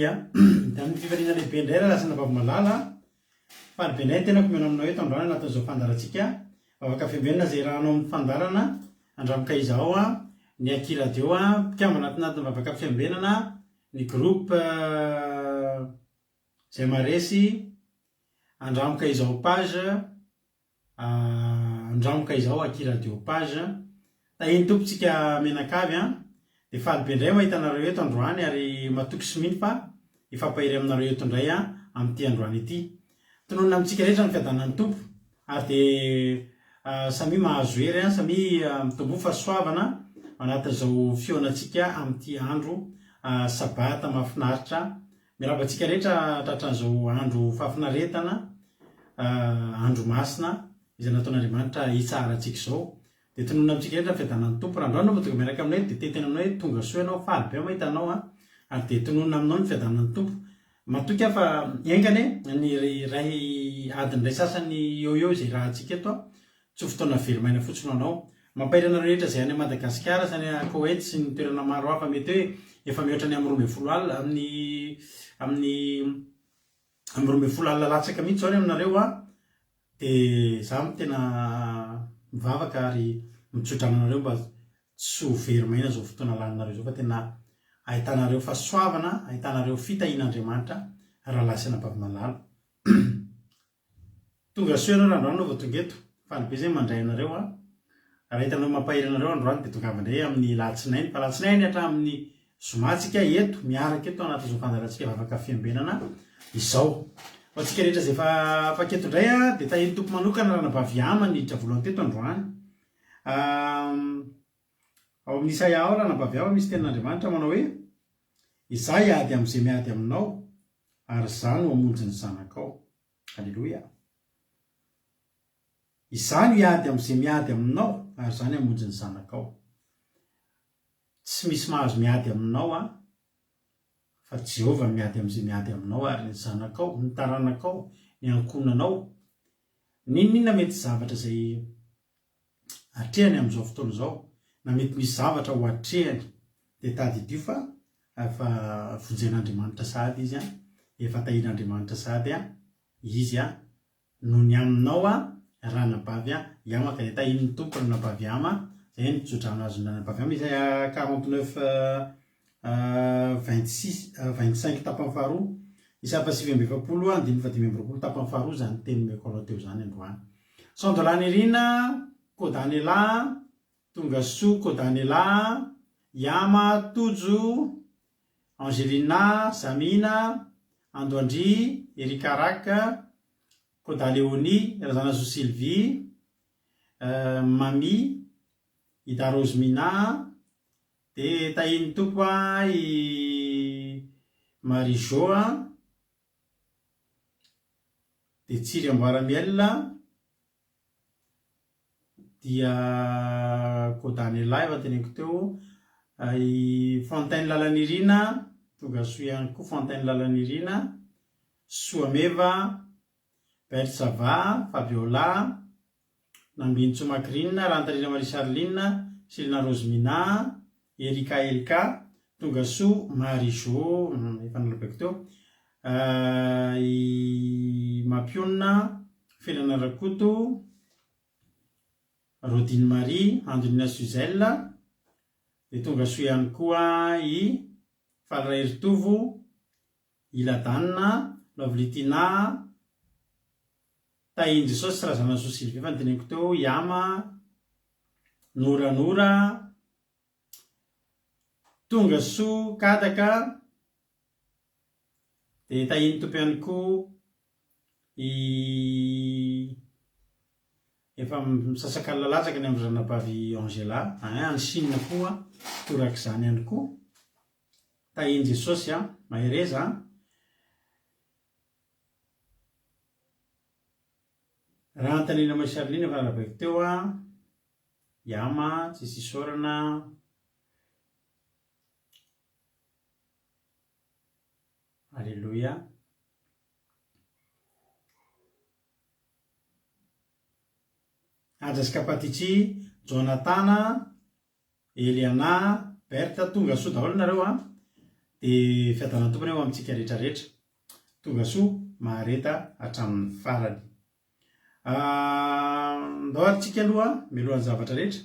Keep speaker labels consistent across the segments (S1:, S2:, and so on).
S1: Alleluia. Da amin'ny fivariana lehibe indray raha lasana vavamalala fa ny benay tena komena aminao eto androany anatin'izao fandarantsika vavaka fiambenana zay rahanao amin'ny fandarana andramoka izao ny akiradio mpikamba anatinatiny vavaka fiambenana ny groupe zay maresy andramoka izao page andramoka izao akiradio page da iny tompotsika menakavy de faly be ndray mahitanareo eto androany ary matoky siminy fa ifampahiry aminareo eto indray amin'ity androany ity tononona amintsika rehetra ny fiadanan'ny tompo ary de samy mahazo hery samy mitombo fahasoavana anatin'izao fionatsika amin'ity andro sabata mahafinaritra mirabantsika rehetra tratran'izao andro fahafinaretana andro masina izay nataon'Andriamanitra hitsara antsika izao de tononona amintsika rehetra fiadanan'ny tompo raha androany matonga miaraka aminay de tetena aminao hoe tonga soa ianao faly be mahitanao ary de tononona aminao ny fiadanan'ny tompo matoky fa engane ny ray adiny ray sasany eo zay raha antsika eto tsy fotoana velomaina fotsiny anao mampahiry anareo rehetra zay any Madagasikara zany Koweït sy ny toerana maro hafa mety hoe efa mihoatra ny amin'ny 12 alina amin'ny 12 alina latsaka mihitsy zao aminareo de zaho tena mivavaka ary mitsotra aminareo mba tsy ho velomaina zao fotoana laninareo zao fa tena ahitanareo fahasoavana ahitanareo fitahin'Andriamanitra raha lasana vavamalala tonga soa ianao raha androany no vao tonga eto fa ny be zay mandray anareo raha hitanao mampahiry anareo androany de tonga avy indray amin'ny latsinainy fa latsinainy hatra amin'ny zomatsika eto miaraka eto anatin'izao fandarantsika vavaka fiambenana izao fa atsika rehetra zay fa paketo indray de tahiny tompo manokana raha nabaviama ny hiditra voalohany teto androany ao amin'ny izahao raha nabaviama misy tenin'Andriamanitra manao hoe izaho hiady amin'izay miady aminao ary izaho no hamonjy ny zanakao. Alleluia. Izaho no hiady amin'izay miady aminao ary izaho no hamonjy ny zanakao. Tsy misy mahazo miady aminao fa Jehova miady amin'izay miady aminao ary ny zanakao, ny taranakao, ny ankonanao. Ninona mety zavatra zay atrehany amin'izao fotoana izao na mety misy zavatra ho atrehany de tadidio fa efa vonjen'Andriamanitra sady izy efa tahin'Andriamanitra sady izy no ny aminao raha nabavy iamaka de tahin'ny tompo raha nabavy ama zay ny tsodrano azo nabavy ama izay 49 25 tapany faharoa isa fasivy amby efapolo andiny fadimy amby roapolo tapany faharoa zany teny meko anao teo zany androany Sondolanerina Kodanela tonga soa Kodanela Yama Tojo Angelina Samina Andoandry Erikaraka Kodaleoni Razanazo Sylvie Mami Ida Rosemina de tahiny tompo i Marijo de Tsiry Amboaramiel dia Kodanela efa teneniko teo i Fontaine Lalanirina tonga soa ihany koa Fontaine Lalanirina Soameva Bersava Fabiola Nambintso Macrina Rantarina Marie Charline Silina Rosemina Erika Elka tonga soa Marijo efa nalobeko teo i Mapionna Felana Rakoto Rodine Marie Andrina Suzelle de tonga soa ihany koa i Falrahery Tovo Iladanna Lovlitina Tahiny Jesosy Razana Sosily fa nyteneniko teo Yama Noranora tonga soa Kadaka de tahiny tompo ihany koa i efa misasakala latsaka ny amin'ny zanabavy Angela any Chine koa toraka izany ihany koa tahiny Jesosy mahereza raha antanina Marie Charline efa nalabaiko teo Yama tsy sisorana Alleluia. Ajaska Patitry Jonatana Eliana Berta tonga soa daholo nareo dia fiadanana tompony eo amintsika rehetrarehetra tonga soa mahareta hatramin'ny farany. Ndao arytsika aloha milohan'ny zavatra rehetra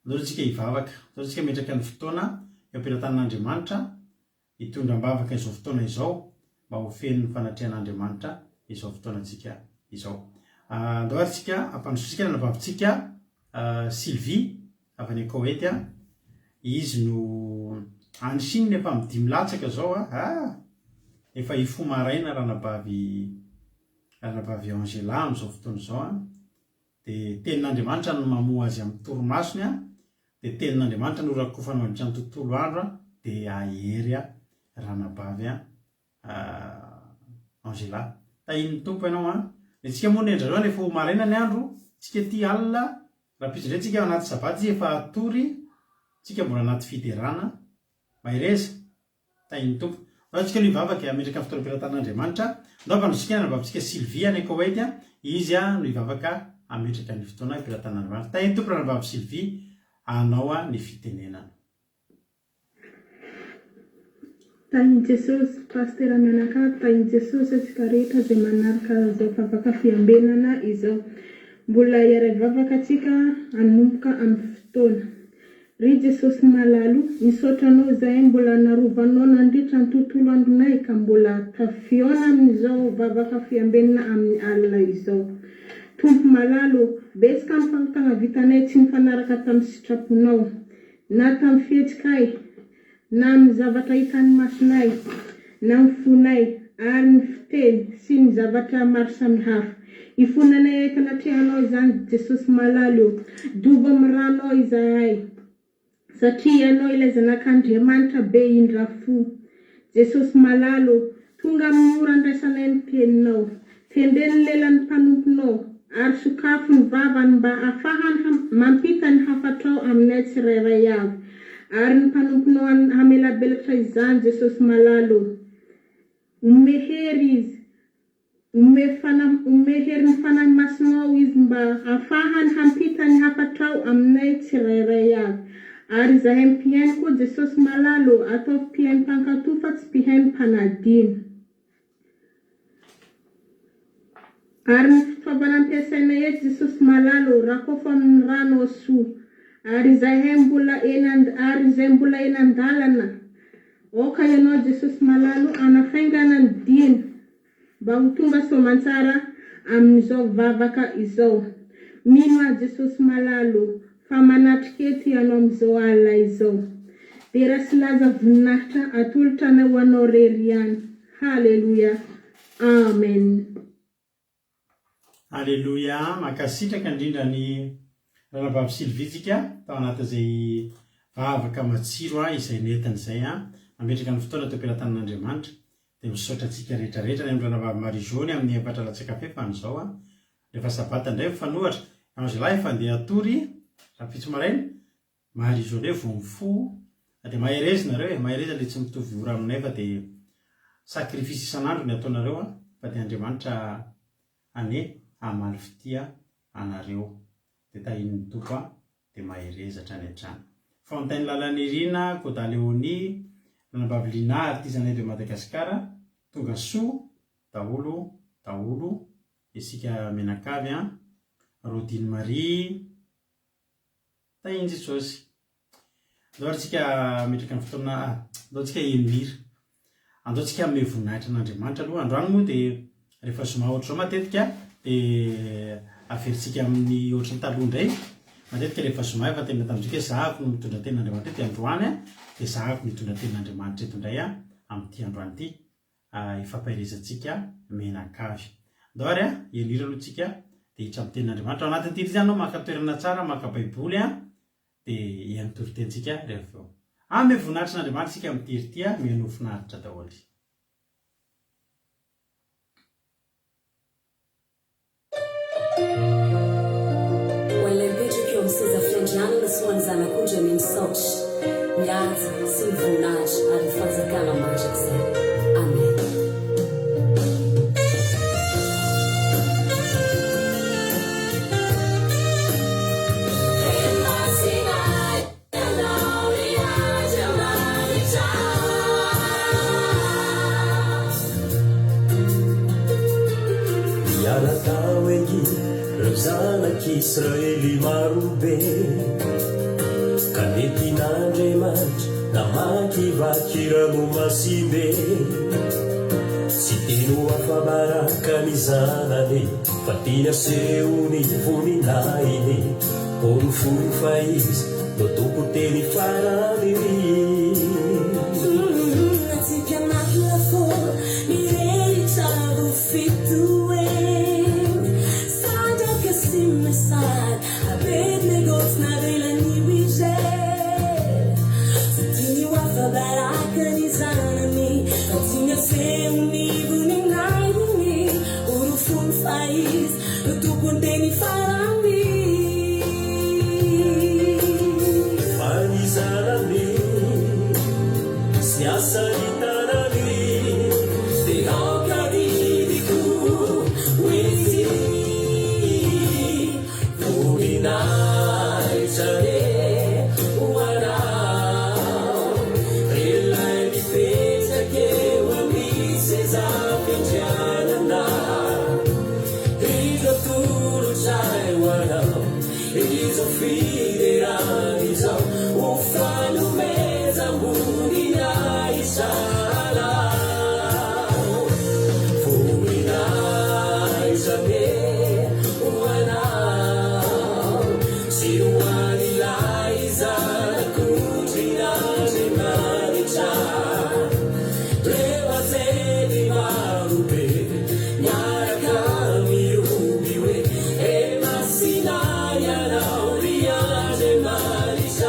S1: ndao hivavaka ndao tsika metraka ny fotoana eo am-pelatanan'Andriamanitra hitondram-bavaka izao fotoana izao mba ho fen'ny fanatrian'Andriamanitra izao fotoanantsika izao. Ndao arytsika ampanosotsika na vavitsika Sylvie avy any Koety izy no ansininy efa midimy latsaka zao efa ifo maraina ranabavy Angela am'izao fotoana izao dia tenin'Andriamanitra no mamoa azy amin'ny toromasony dia tenin'Andriamanitra no rakofana mandritra ny tontolo andro dia ahery ranabavy Angela. Tahin'ny tompo ianao tsika moa nendrareo efa ho maraina ny andro tsika ty alina raha pitsy indray tsika anaty sabaty efa atory tsika mbola anaty fiderana maireza. Tahin'ny tompo ndao tsika aloha hivavaka ametraka amin'ny fotoana am-pelatanan'Andriamanitra ndao ampanosotsika na vavitsika Sylvie any Koety izy no hivavaka ametraka ny fotoana am-pelatanan'Andriamanitra. Tahin'ny tompo raha vavy Sylvie anao ny fitenenana.
S2: Tahin'i Jesosy pasteur mianakavy, tahin'i Jesosy atsika rehetra izay manaraka izao vavaka fiambenana izao. Mbola hiara-vavaka atsika hanomboka amin'ny fotoana. Ry Jesosy malalo, misaotra anao izay mbola narovanao nandritra ny tontolo andronay ka mbola tafiona amin'izao vavaka fiambenana amin'ny alina izao. Tompo malalo, betsaka ny fampitana vitanay tsy mifanaraka tamin'ny sitraponao, na tamin'ny fihetsikay, na amin'ny zavatra hitan'ny masonay, na amin'ny fonay, ary ny fiteny sy ny zavatra maro samihafa. Ifonanay tanatrianao izany Jesosy malalo, dobo amin'ny ranao izahay, satria ianao ilay zanak'Andriamanitra be indrafo. Jesosy malalo, tonga amin'ny ora andraisanay ny teninao, tendeny lelan'ny mpanomponao, ary sokafo ny vavany mba ahafahany mampita ny hafatrao aminay tsirairay avy. Ary ny mpanomponao hamelabelatra izany Jesosy malalo, omehery izy, omehery ny fanahy masonao izy mba ahafahany hampita ny hafatrao aminay tsirairay avy. Ary izahay mpihainy koa Jesosy malalo, atao mpihainy mpankatoa fa tsy mpihainy mpanadino. Ary ny fitaovana ampiasainay eto Jesosy malalo, rakofa amin'ny rano soa. Ary izay mbola enan-dalana, oka ianao Jesosy malalo anafaingana ny dina mba ho tonga soamantsara amin'izao vavaka izao. Mino Jesosy malalo fa manatrika ianao amin'izao alina izao. Dia raha sy laza voninahitra atolotra na ho anao rery ihany. Halleluja. Amen.
S1: Halleluja. Makasitraka indrindra ny ranabavy Sylvie tsika tao anatin'izay vavaka matsiro izay netiny izay ametraka ny fotoana teo am-pelatanan'Andriamanitra. Dia misaotra antsika rehetrarehetra ny amin'ny ranabavy Marie-Jaune amin'ny efatra latsaka fefany izao rehefa sabata indray mifanohatra. Angela efa andeha atory raha pitsy maraina Marie-Jaune vao mifo dia mahereza nareo mahereza ilay tsy mitovy ora aminay fa dia sakrifisy isan'andro ny ataonareo fa dia Andriamanitra hamaly fitia anareo. Dia tahin'ny tompo dia mahereza hatrany hatrany. Fontaine Lalanirina, Koda Léonie, ranabavy Lina artizanay de Madagasikara, tonga soa daholo isika menakavy Rodine Marie, tahin'i Jesosy. Ndao arytsika metraka ny fotoana ndao tsika emira andao tsika ame voninahitra n'Andriamanitra aloha. Androany moa dia rehefa zoma ohatr'izao matetika dia averitsika amin'ny ohatr'ny taloha indray matetika rehefa zoma efa tena tamintsika hoe zahako no mitondra tenin'Andriamanitra eto androany dia zahako mitondra tenin'Andriamanitra eto indray amin'ity androany ity ifampaherezantsika menakavy. Ndao ary emira aloha tsika dia hitra amin'ny tenin'Andriamanitra ao anatin'ity zany anao maka toerana tsara maka baiboly dia ihany toritentsika rehefa eo ame voninahitra n'Andriamanitra tsika amin'ny tirity mihaino finaritra daholo.
S3: Suan zanakunja min soch miat sin vunaj al fazakana majekse. Amen.
S4: Israely marobe kanetin'Andriamanitra namakivaky rano masimbe tsy teno afabaraka ny zanany fa tiany asehony voninahiny olo folo fa izy no tompo teny farany
S3: atsika maklafo mirehitravo fitoe sandraka sy mesary abed negotsy navelany wize tsy tiany afabaraka ny zanany fa tiany asehony voninahiny olo folo fa izy no tompo teny farany
S4: Asalitanami de aukadiriku wisi Fuminai chale wana Relai di pesa ke wami seza pinjanana Izo tulu chai wana Izo fideranizo ufanu meza munina Sala Fumina Isabe Wana Siwani Laiza Kutina Andriamanitra Lewa Zedi Marube Nyaraka Mirubiwe Emasina Yana Uria Andriamanitra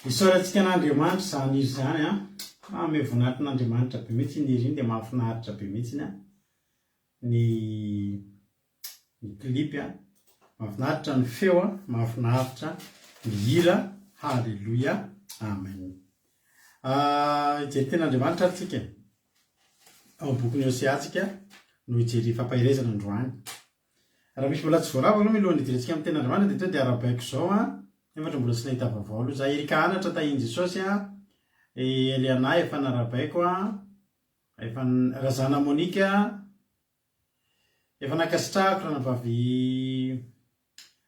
S1: Isaorantsika an'Andriamanitra zany izy zany ame voninahitrin'Andriamanitra be mihitsy ny izy iny dia mahafinaritra be mihitsy ny klipy mahafinaritra ny feo mahafinaritra ny hira. Halleluja, amen. Ijery ten'Andriamanitra atsika ao bokin'ny Oseatsika no ijery fampahirezana androany. Raha misy mbola tsy voarava aloha milohan'ny ijerentsika amin'ny ten'Andriamanitra dia dia arabaiko zao nefa mbola tsy nahita vaovao aloha za erika anatra tahiny Jesosy Eliana efa narabaiko efa razana Monika efa nakasitrahako raha navavy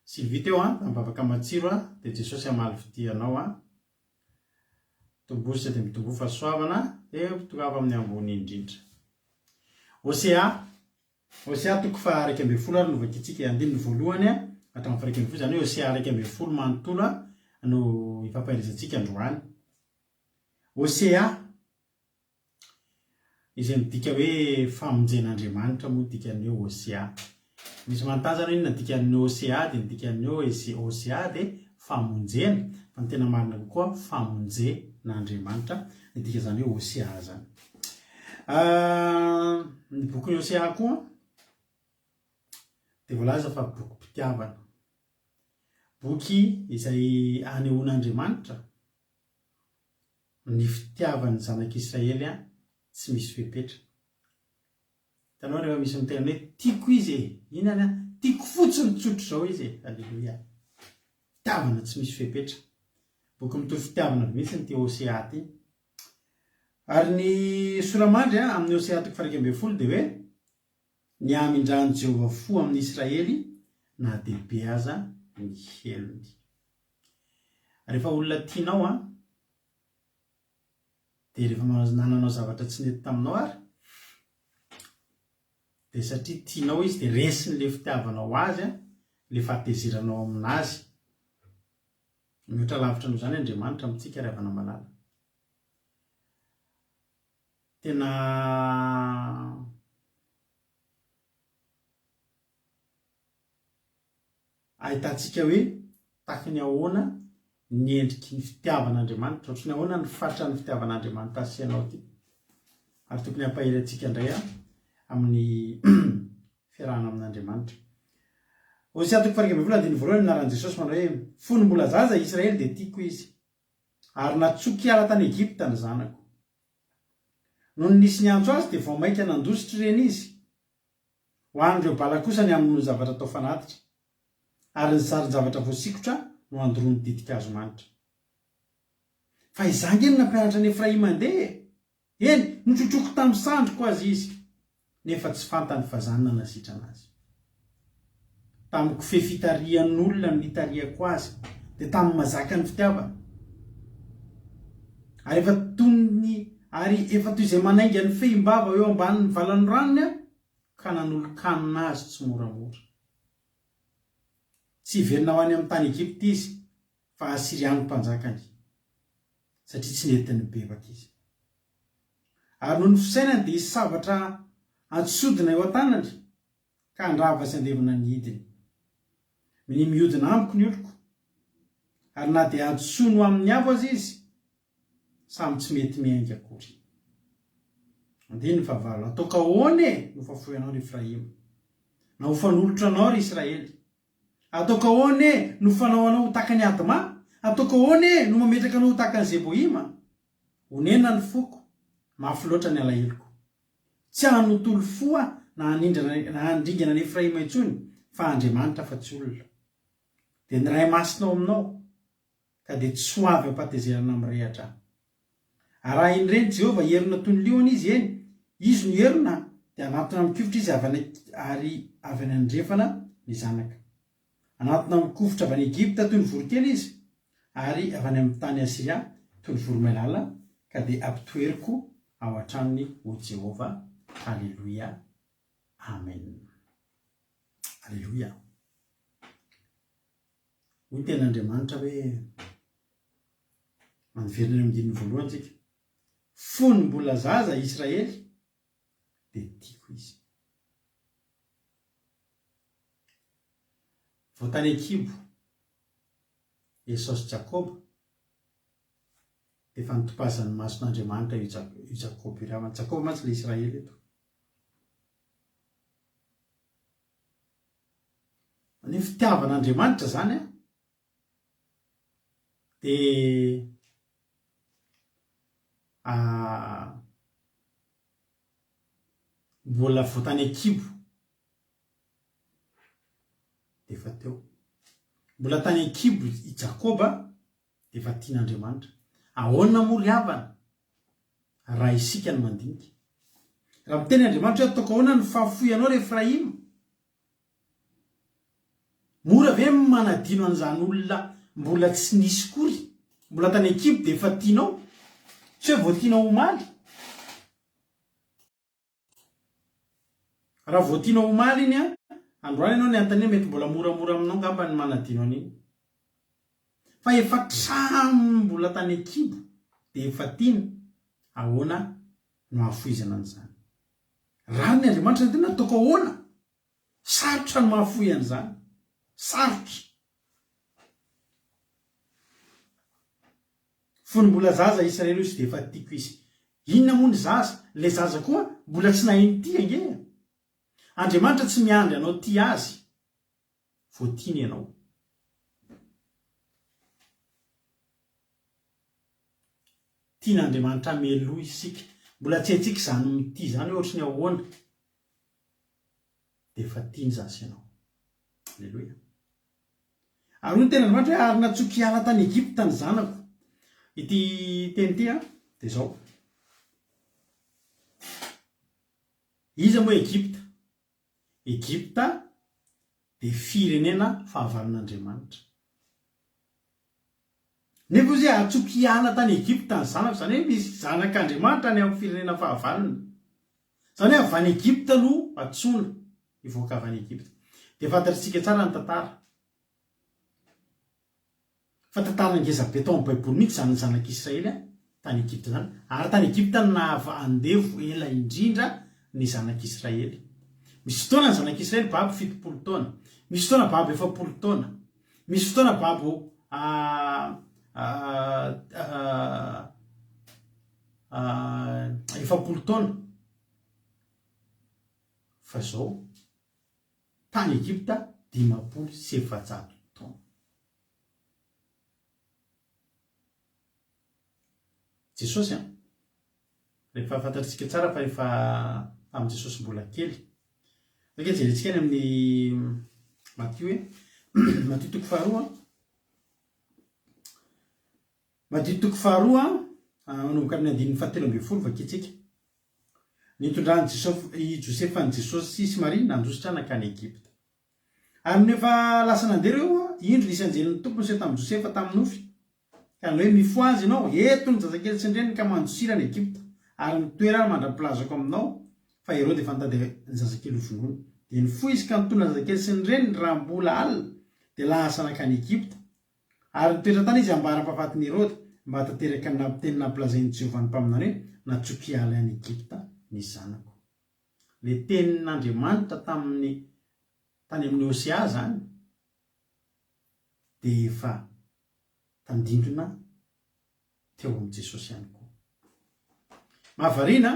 S1: Sylvie teo mibavaka matsiro dia Jesosy amaly fidianao tombosy dia mitombo fahasoavana dia tonga amin'ny ambony indrindra. Osea toko fa 1:10 ary novakitsika andininy voalohany hatramin'ny 1:10 zany hoe Osea 1:10 manontolo no ifampahirizantsika androany. Osea izay midika hoe famonjen'Andriamanitra moa dikany hoe Osea. Misy manontany zany inona dikan'ny Osea dia dikany hoe Osea dia famonjena fa ny tena marina kokoa famonjen'Andriamanitra ny dika zany hoe Osea zany. Ny bokin'ny Osea koa dia voalaza fa boky fitiavana, boky izay anehoan'Andriamanitra ny fitiavan'ny zanak'Israely tsy misy fepetra. Hitanao rehefa misy miteny hoe tiako izy inona tiako fotsiny tsotro zao izy. Halleluja, fitiavana tsy misy fepetra. Boky mitovy fitiavana mihitsy ny Osea ty. Ary ny soramandry amin'ny Osea toko 1:10 dia hoe ny amindran'i Jehovah fo amin'ny Israely na dehibe aza ny helony. Rehefa olona tianao dia rehefa nananao zavatra tsy nety taminao ary dia satria tianao izy dia resiny le fitiavanao azy le fahateziranao aminazy. Mihoatra lavitra noho zany Andriamanitra amintsika ry havana malala. Tena ahitantsika hoe tahaka ny ahoana ny endriky ny fitiavan'Andriamanitra, ohatry ny ahoana ny fatra ny fitiavan'Andriamanitra asianao ty. Ary tokony hampahiry antsika indray amin'ny fiarahana amin'Andriamanitra. Osea toko 1:10 andininy voalohany naran'i Jesosy manao hoe fony mbola zaza Israely dia tiako izy ary natsoky hiala tany Egypta ny zanako. Noho nisy ny antso azy dia vao maika nandositra ireny izy. Ho an'ireo bala kosa ny amin'ny zavatra tao fanatitra ary ny sarin-javatra voasikotra no andoroany didika azo manitra. Fa izangy eny nampianatra ny Efraima andeha eny notrotroko tamin'ny sandroko azy izy nefa tsy fantany fa zany nanasitra anazy. Tamin'ny kofehy fitarian'olona no nitariako azy dia tamin'ny mazaka ny fitiavana. Ary efa toy izay manainga ny fehimbava eo ambanin'ny valan'ny ranony ka nanolokanina azy tsy moramora. Tsy hiverina ho any amin'ny tany Egypta izy fa Asiriany mpanjakany satria tsy nentiny bebaka izy. Ary noho ny fisainany dia hisy antsodina eo an-tanany ka andrava sy andevina ny hidiny. Mihodina amiko ny oloko ary na dia antsono amin'ny avo azy izy samy tsy mety miainga akory. Andininy fahavalo, ataoko ahoana no fafohanao ry Efraima na ho fanolotra anao ry Israely. Ataoko ahoana no fanao anao ho tahaka ny Adma, ataoko ahoana no mametraka anao ho tahaka ny Zeboima. Honena ny foko, mafy loatra ny alahelo. Tsy hanontolo foa na handringana ny Efraima intsony fa Andriamanitra fa tsy olona. Dia ny ray masinao aminao ka dia tsy ho avy ampatezerana amin'ny rehatra. Raha inireny Jehovah herina toy ny liona izy izy no herina dia anatona mikofotra izy ary avy any andrefana ny zanaka. Anatona mikofotra avy any Egypta toy ny vorokely izy ary avy any amin'ny tany Asiria toy ny voromailala ka dia ampitoeriko ao an-tranony o Jehovah. Halleluja, amen. Halleluja. Hoy ny ten'Andriamanitra hoe maniverina amin'ny andininy voalohany tsika fony mbola zaza Israely dia tiako izy. Vao tany Akibo Esau sy Jakoba dia efa nitopazany mason'Andriamanitra io Jakoba ry havana. Jakoba mantsy le Israely eto. Ny fitiavan'Andriamanitra zany dia mbola voatany akibo dia efa teo. Mbola tany akibo i Jakoba dia efa tian'Andriamanitra. Ahoana moa ry havana raha isika no mandinika? Raha miteny Andriamanitra hoe ataoko ahoana ny fahafoy anao ry Efraima? Mora ve manadino an'izany olona mbola tsy nisy kory? Mbola tany akibo dia efa tianao? Tsy hoe voatianao omaly? Raha voatianao omaly iny androany ianao ny antany mety mbola moramora aminao ngamba ny manadino an'iny. Fa efa tramo mbola tany akibo dia efa tiana. Ahoana no hahafoizana an'izany? Raha ny Andriamanitra tena ataoko ahoana? Sarotra ny mahafoy an'izany. Sarotra. Fony mbola zaza Israely izy dia efa tiako izy. Inona moa ny zaza? Le zaza koa mbola tsy nahiny tia nge. Andriamanitra tsy miandry anao tia azy, vao tiany ianao. Tian'Andriamanitra meloa isika. Mbola tsy haintsika izany mity zany ohatry ny ahoana. Dia efa tiany zaza ianao. Alleloia. Ary ny tena Andriamanitra hoe ary natsoky hiala tany Egypta ny zanako. Ity teny ity dia izao. Iza moa Egypta? Egypta dia firenena fahavalon'Andriamanitra. Nefa izy atsoky hiala tany Egypta ny zanako, izany hoe misy zanak'Andriamanitra any amin'ny firenena fahavalony. Izany hoe avy any Egypta no atsoina hivoaka avy any Egypta. Dia fantatritsika tsara ny tantara. Fa tantara ngeza be tao amin'ny Baiboly mihitsy izany zanak'Israely tany Egypta zany. Ary tany Egypta no andevo ela indrindra ny zanak'Israely. Misy fotoana ny zanak'Israely babo 70 taona, misy fotoana babo 70 taona, misy fotoana babo 70 taona. Fa zao tany Egypta 500 taona. Jesosy rehefa fantatritsika tsara fa rehefa tamin'i Jesosy mbola kely. Raha jerentsika any amin'ny Matthieu Matthieu toko faharoa. Matthieu toko faharoa manomboka amin'ny 17 vakitsika. Nitondran'i Josefa ny Jesosy sy Maria nandositra nakany Egypta. Ary nefa lasa nandeha ireo indro nisy anjelin'ny tompony sy tamin'i Josefa tamin'ny nofy. Ka hoe mifo azy ianao, eto ny zazakely sy ny reniny ka mandosira ny Egypta. Ary nitoerana mandra-pilazako aminao. Fa Herode efa nitady ny zazakely ho vonoina. Dia nifoy izy ka nitondra ny zazakely sy ny reniny raha mbola alina dia lasa nakany Egypta. Ary nitoetra tany izy ambara-pahafatin'i Herode mba hatateraka ny teny nampilazain'i Jehovah ny mpaminany hoe natsoky hiala any Egypta ny zanako. Le tenin'Andriamanitra tany amin'ny Osea zany dia efa tandindona teo amin'ny Jesosy ihany koa. Mahavariana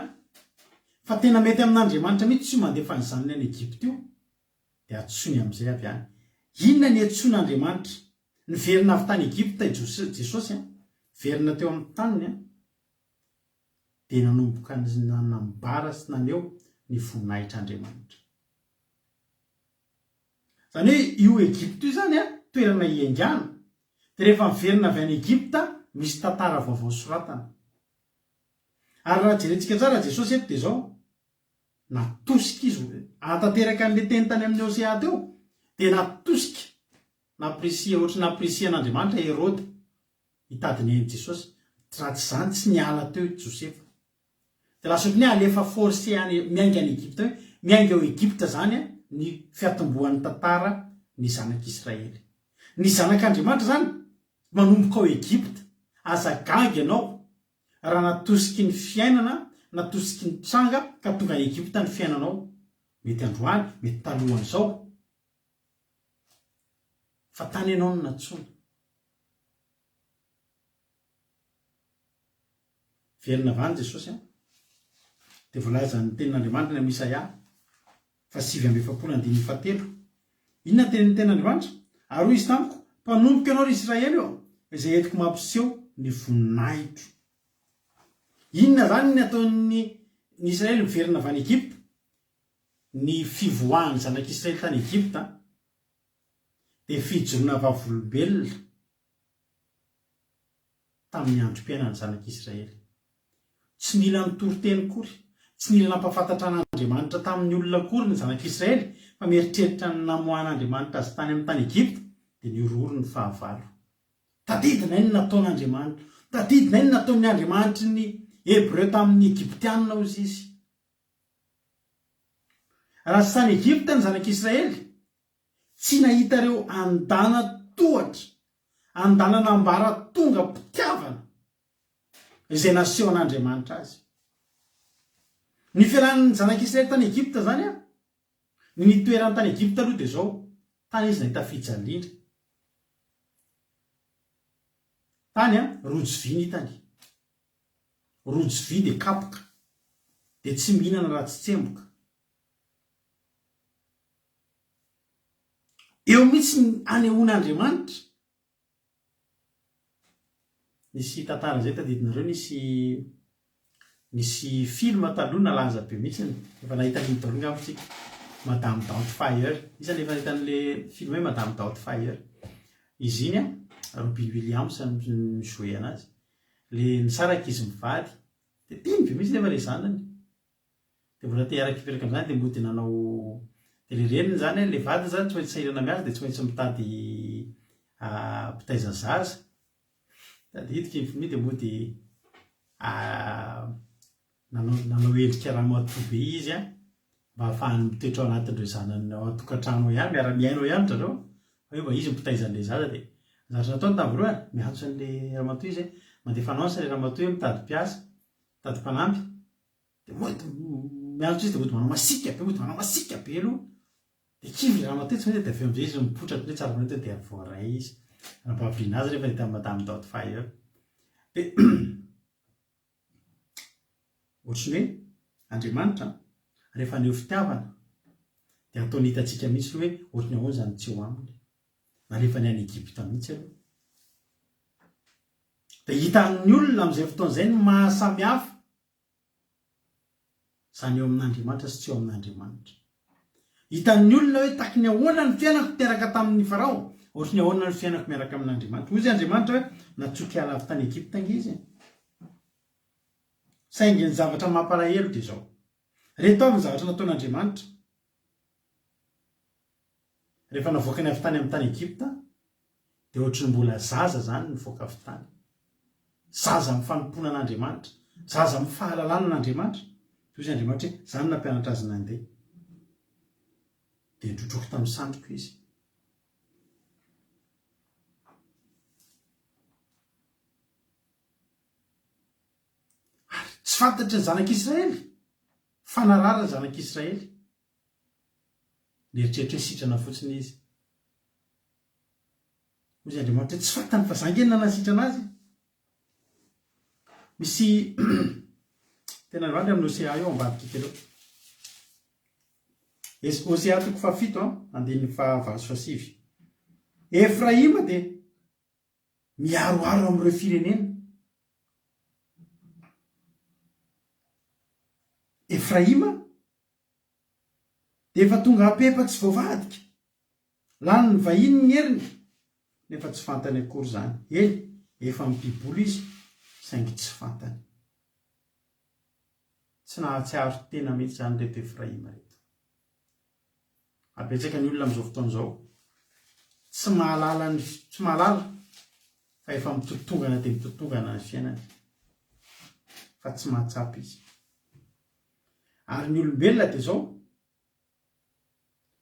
S1: fa tena mety amin'Andriamanitra mihitsy tsy mandefa ny zanany any Egypta io dia atsony amin'izay avy any. Inona ny atson'Andriamanitra? Ny verina avy tany Egypta Jesosy verina teo amin'ny taniny dia nanomboka nanambara sy naneho ny voninahitr'Andriamanitra. Izany hoe io Egypta io zany toerana hiaingana. Dia rehefa miverina avy any Egypta misy tantara vaovao soratana. Ary raha jerentsika tsara Jesosy eto dia izao natosika izy hatateraka an'ilay teny tany amin'ny Osea teo dia natosika naprisia ohatry naprisian'Andriamanitra Herode hitadiny ain'i Jesosy. Raha tsy izany tsy niala teo Josefa. Dia lasa ohatry ny alefa forcé miainga any Egypta hoe miainga ao Egypta zany ny fiatombohan'ny tantara ny zanak'Israely. Ny zanak'Andriamanitra zany manomboka ao Egypta. Aza gaga ianao raha natosiky ny fiainana, natosiky ny tranga ka tonga any Egypta ny fiainanao. Mety androany, mety talohan'izao. Fa tany ianao no natsoina. verina vany Jesosy dia voalaza ny tenin'Andriamanitra ny Isaia 8:7. Inona ny tenin'Andriamanitra? Ary hoy izy tamiko, mpanompoka ianao ry Israely io izay entiko mampiseho ny voninahitro. Inona zany ny ataon'ny Israely miverina avy any Egypta? Ny fivoahan'ny zanak'Israely tany Egypta dia fijoroana vavolombelona tamin'ny androm-piainan'ny zanak'Israely. Tsy mila nitory-teny kory, tsy mila nampafantatra an'Andriamanitra tamin'ny olona kory ny zanak'Israely, fa mieritreritra ny namohan'Andriamanitra azy tany amin'ny tany Egypta dia niororo ny fahavalo. Tadidina iny nataon'Andriamanitra, tadidina iny nataon'ny Andriamanitra ny Hebreo tamin'ny Egyptianina ozy izy. Raha sy tany Egypta ny zanak'Israely, tsy nahitareo andana tohatra, andana nambara tonga fitiavana izay naseho an'Andriamanitra azy. Ny fialan'ny zanak'Israely tany Egypta zany ny nitoerany tany Egypta aloha dia zao, tany izy nahita fijaliana. Tany rojo vy ny hitany, rojo vy dia kapoka, dia tsy mihinana raha tsy tsemboka. Eo mihitsy ny anehoan'Andriamanitra. Nisy tantara izay tadidinareo, nisy film taloha nalaza be mihitsy, efa nahita ny taloha ngambontsika, Madame Doubtfire. Isan'ny efa nahita an'ilay film hoe Madame Doubtfire. Izy iny Robin Williams ny joué anazy. Le nisaraka izy mivady, dia tiany be mihitsy nefa ilay zanany. Dia mbola te hiaraka amin'izany dia mody nanao telereniny zany, ilay vady zany tsy maintsy sahirana miasa dia tsy maintsy mitady mpitaiza zaza. Tadidika iny dia mody nanao endrika ramatoa be izy mba ahafahany mitoetra ao anatin'ireo zanany ao an-tokantrano ihany, miara-miaino ihany zareo, hoe mba izy mpitaizan'ilay zaza. Dia zatra nataony tamin'ireo miantso an'ilay ramatoa izy, mandefa anonsa ilay ramatoa hoe mitady mpiasa, mitady mpanampy. Dia mody miantso izy dia mody manao masika be aloha. Dia kivy ilay ramatoa tsy maintsy dia avy amin'izay izy mipotratra hoe tsara manato dia voaray izy. Raha-pahaviliana azy rehefa nahita Madame Doubtfire. Dia ohatrany hoe Andriamanitra rehefa aneo fitiavana dia ataony hitantsika mihitsy hoe ohatrany ahoana zany tsy eo aminy, na rehefa ny any Egypta mihitsy aloha. Dia hitan'ny olona amin'izay fotoan'izay ny mahasamihafa zany eo amin'Andriamanitra sy tsy eo amin'Andriamanitra. Hitan'ny olona hoe taky ny ahoana ny fiainako miaraka tamin'ny Farao, ohatrany ahoana ny fiainako miaraka amin'Andriamanitra. Hoy Andriamanitra hoe natsoky ala avy tany Egypta izy. Saingy ny zavatra mampalahelo dia zao. Reto avy ny zavatra nataon'Andriamanitra. Rehefa navoaka ny avy tany amin'ny tany Egypta, dia ohatrany mbola zaza zany nivoaka avy tany. Zaza amin'ny fanompoana an'Andriamanitra, zaza amin'ny fahalalana an'Andriamanitra. Hoy Andriamanitra hoe zany nampianatra azy nandeha. Dia nitrotroko tamin'ny sandroko izy. Ary tsy fantatry ny zanak'Israely, fanarara ny zanak'Israely. Nieritreritra hoe sitrana fotsiny izy. Hoy Andriamanitra hoe tsy fantany fa zangeny nanasitrana azy. Misy tena Andriamanitra amin'ny Osea eo ambadika elo. Osea 7:7. Efraima dia miaroaro amin'ireo firenena. Efraima dia efa tonga hapepa tsy voavadika, lany ny vahiny ny heriny, nefa tsy fantany akory zany. Eny, efa mipiboly izy, saingy tsy fantany. Tsy nahatsiaro tena mihitsy zany reto Efraima reto. Abetsaka ny olona amin'izao fotoan'izao tsy mahalala fa efa mitotongana dia mitotongana ny fiainany, fa tsy mahatsapy izy. Ary ny olombelona dia zao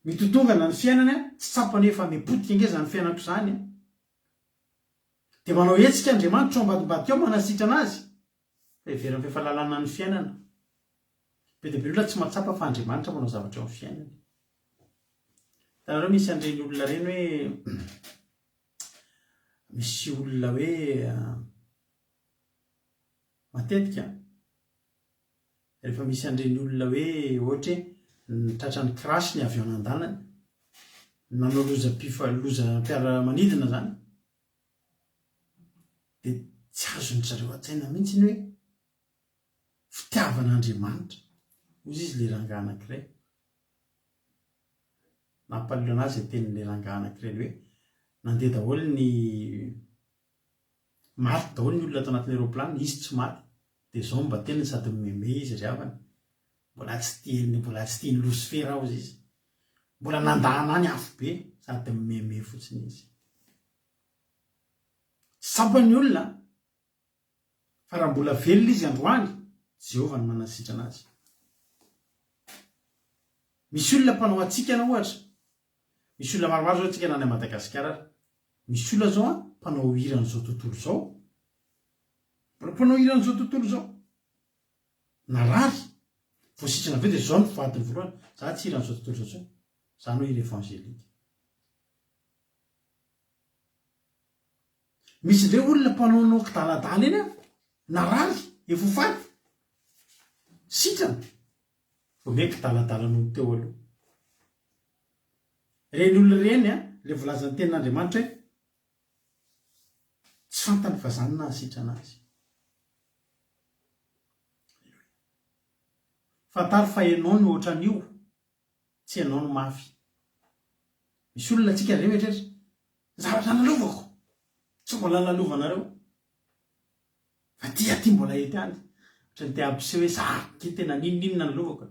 S1: mitotongana ny fiainany tsy tsapany efa mipotika ingeza ny fiainako izany dia manao hetsika Andriamanitra ambadimbadika ao manasitrana azy fa heveriny fifahalalana ny fiainana. Be dia be olona tsy mahatsapa fa Andriamanitra manao zavatra ao amin'ny fiainany. Tanareo misy an'ireny olona ireny hoe misy olona hoe matetika rehefa misy andreny olona hoe ohatra tratrany krasy ny avy an-danany nanao loza mpiara-manidina zany de tsy azony zareo atsaina mihitsy ny hoe fitiavan'Andriamanitra ozy izy le rangaha anankiray nampalilo anazy tenin'le rangaha anankiray hoe nandeha daholo ny maty daholo ny olona ato anatin'ny aeroplanina izy tsy maty de zao mba teniny sady mimeme izy ry havana mbola tsy tiany losifera ao izy mbola nandahana any afo be sady mimeme fotsiny izy sampany olona fa raha mbola velona izy androany Jehova ny manasitra anazy misy olona mpanao atsika na ohatra misy olona maromaro zao atsika nany Madagasikara misy olona zao mpanao hiran'izao tontolo zao mpanao hiran'izao tontolo zao narary voasitrana aveo de zao ny vadiny voalohany za tsy hiran'izao tontolo zao zany hoe hira evangelika misy le olona mpanao kidaladala eny narary efofaty sitrana vo me kidaladala noho teo aloha reny olona reny le volazan'ny tenin'Andriamanitra hoe tsy fantany fa zany nahasitrana azy fantary fa ianao ny ohatran'io tsy ianao ny mafy misy olona tsika reny rehetra zavatra nalovako tsy mbola nalovanareo fa ty mbola ety any ohatrany te ampise hoe zaky tena ninninona nalovako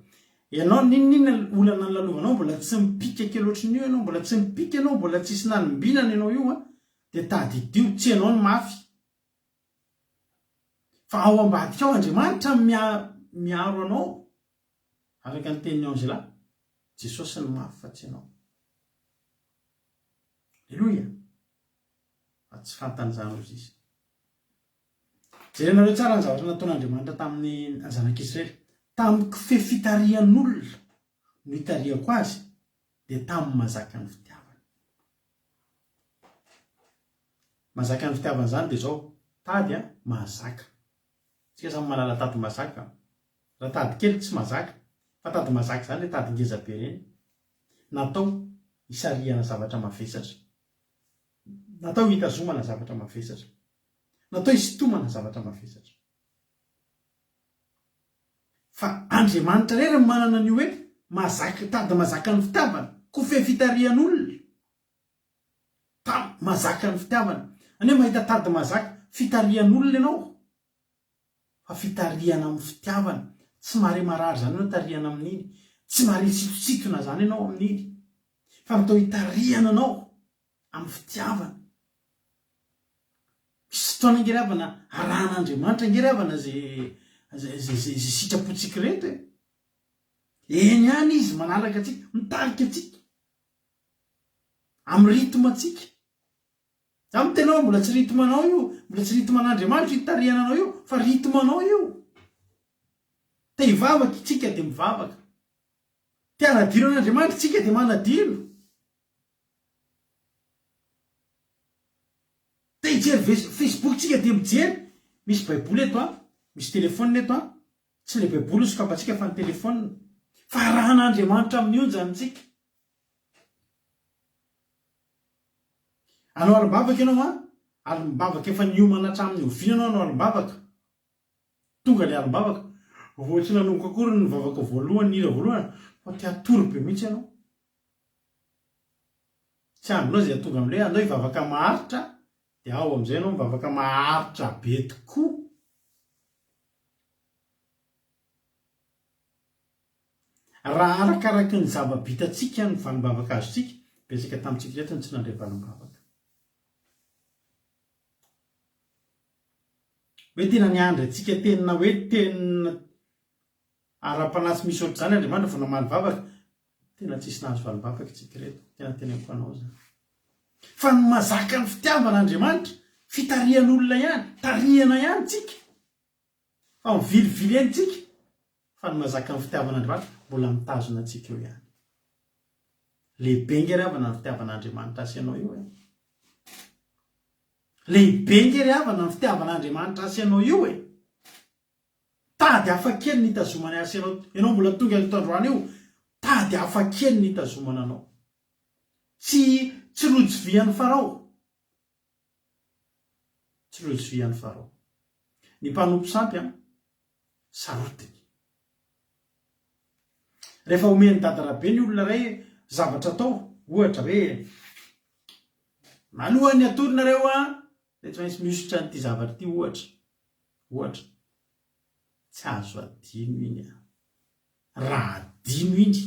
S1: ianao ninninna olana nalalovanao mbola tsy mipika kely ohatran'io ianao mbola tsy mipika ianao mbola tsisy nanombinana ianao io de tady dio tsy ianao ny mafy fa ao ambadika ao Andriamanitra miaro anao araka ny tenin'ny Angela Jesosy ny mafy fa tsy ianao Alleluia fa tsy fantan'izany ozy izy jerenareo tsara ny zavatra nataon'Andriamanitra tamin'ny zanak'Israely tamin'ny kofehy fitarian'olona no hitariako azy de tamin'ny mazaka ny fitiavana mazaka ny fitiavana zany de zao tady mazaka tsika samy malala tady mazaka raha tady kely tsy mazaka fa tady mazaka zany le tady ngeza be reny natao hisarihana zavatra mavesatra natao hitazomana zavatra mavesatra natao hisitomana zavatra mavesatra fa Andriamanitra rery manana ny hoe mazaka tady mazaka ny fitiavana kofehy fitarian'olona mazaka ny fitiavana ane mahita tady mazaka fitarian'olona ianao fa fitariana amin'ny fitiavana tsy mare marary zany ianao tariana amin'iny tsy mare sitositona zany ianao amin'iny fa natao hitariana anao amin'ny fitiavana misy fotoana ngeravana arahan'Andriamanitra ngeravana zay sitrapotsika reto eny any izy manaraka atsika mitarika atsika amin'ny ritma atsika za mitenao mbola tsy ritmanao io mbola tsy ritman'Andriamanitra hitariana anao io fa ritmanao io te hivavaka itsika de mivavaka te hanadiro an'Andriamanitra tsika de manadiro te hijery Facebook tsika de mijery misy baiboly eto misy telefônina eto tsy le baiboly sokapatsika fa ny telefônina fa arahan'Andriamanitra amin'ny onjanitsika anao alim-bavaka ianao alim-bavaka efa niomana hatramin'ny ovinanao anao alim-bavaka tonga le alim-bavaka voatsy nanonoko akory ny vavaka voalohany ira voalohany fa te atory be mihitsy ianao tsy andronao zay tonga am'le andao hivavaka maharitra de ao am'izay anao mivavaka maharitra be tokoa raha arakaraky ny zava-bitatsika ny valim-bavaka azotsika betsaka tamintsika reto ny tsy nandray valim-bavaka hoe tena niandry atsika tenina hoe tenina ara-panatsy misy ohatr' zany Andriamanitra vao namaly vavaka tena tsisy nahazo valim-bavaka tsika reto tena ampanao zany fa ny mazaka ny fitiavan'Andriamanitra fitarian'olona ihany tariana ihany tsika fa mivilivily ihany tsika fa ny mazaka ny fitiavan'Andriamanitra mbola mitazona atsika eo ihany lehibe ngeravana ny fitiavan'Andriamanitra asianao io e. Lehibe ngery havana ny fitiavan'Andriamanitra asianao io e. tady hafa kely ny tazomana asa ianao mbola tonga eto androany io tady hafa kely ny tazomana anao tsy rojo vian'ny farao tsy rojo vian'ny farao ny mpanompo sampy sarotiny rehefa omeny dadarabe ny olona ray zavatra atao ohatra hoe malohany atorynareo de tsy maintsy mihosotra nyity zavatra ty ohatra tsy azo adino iny raha adino iny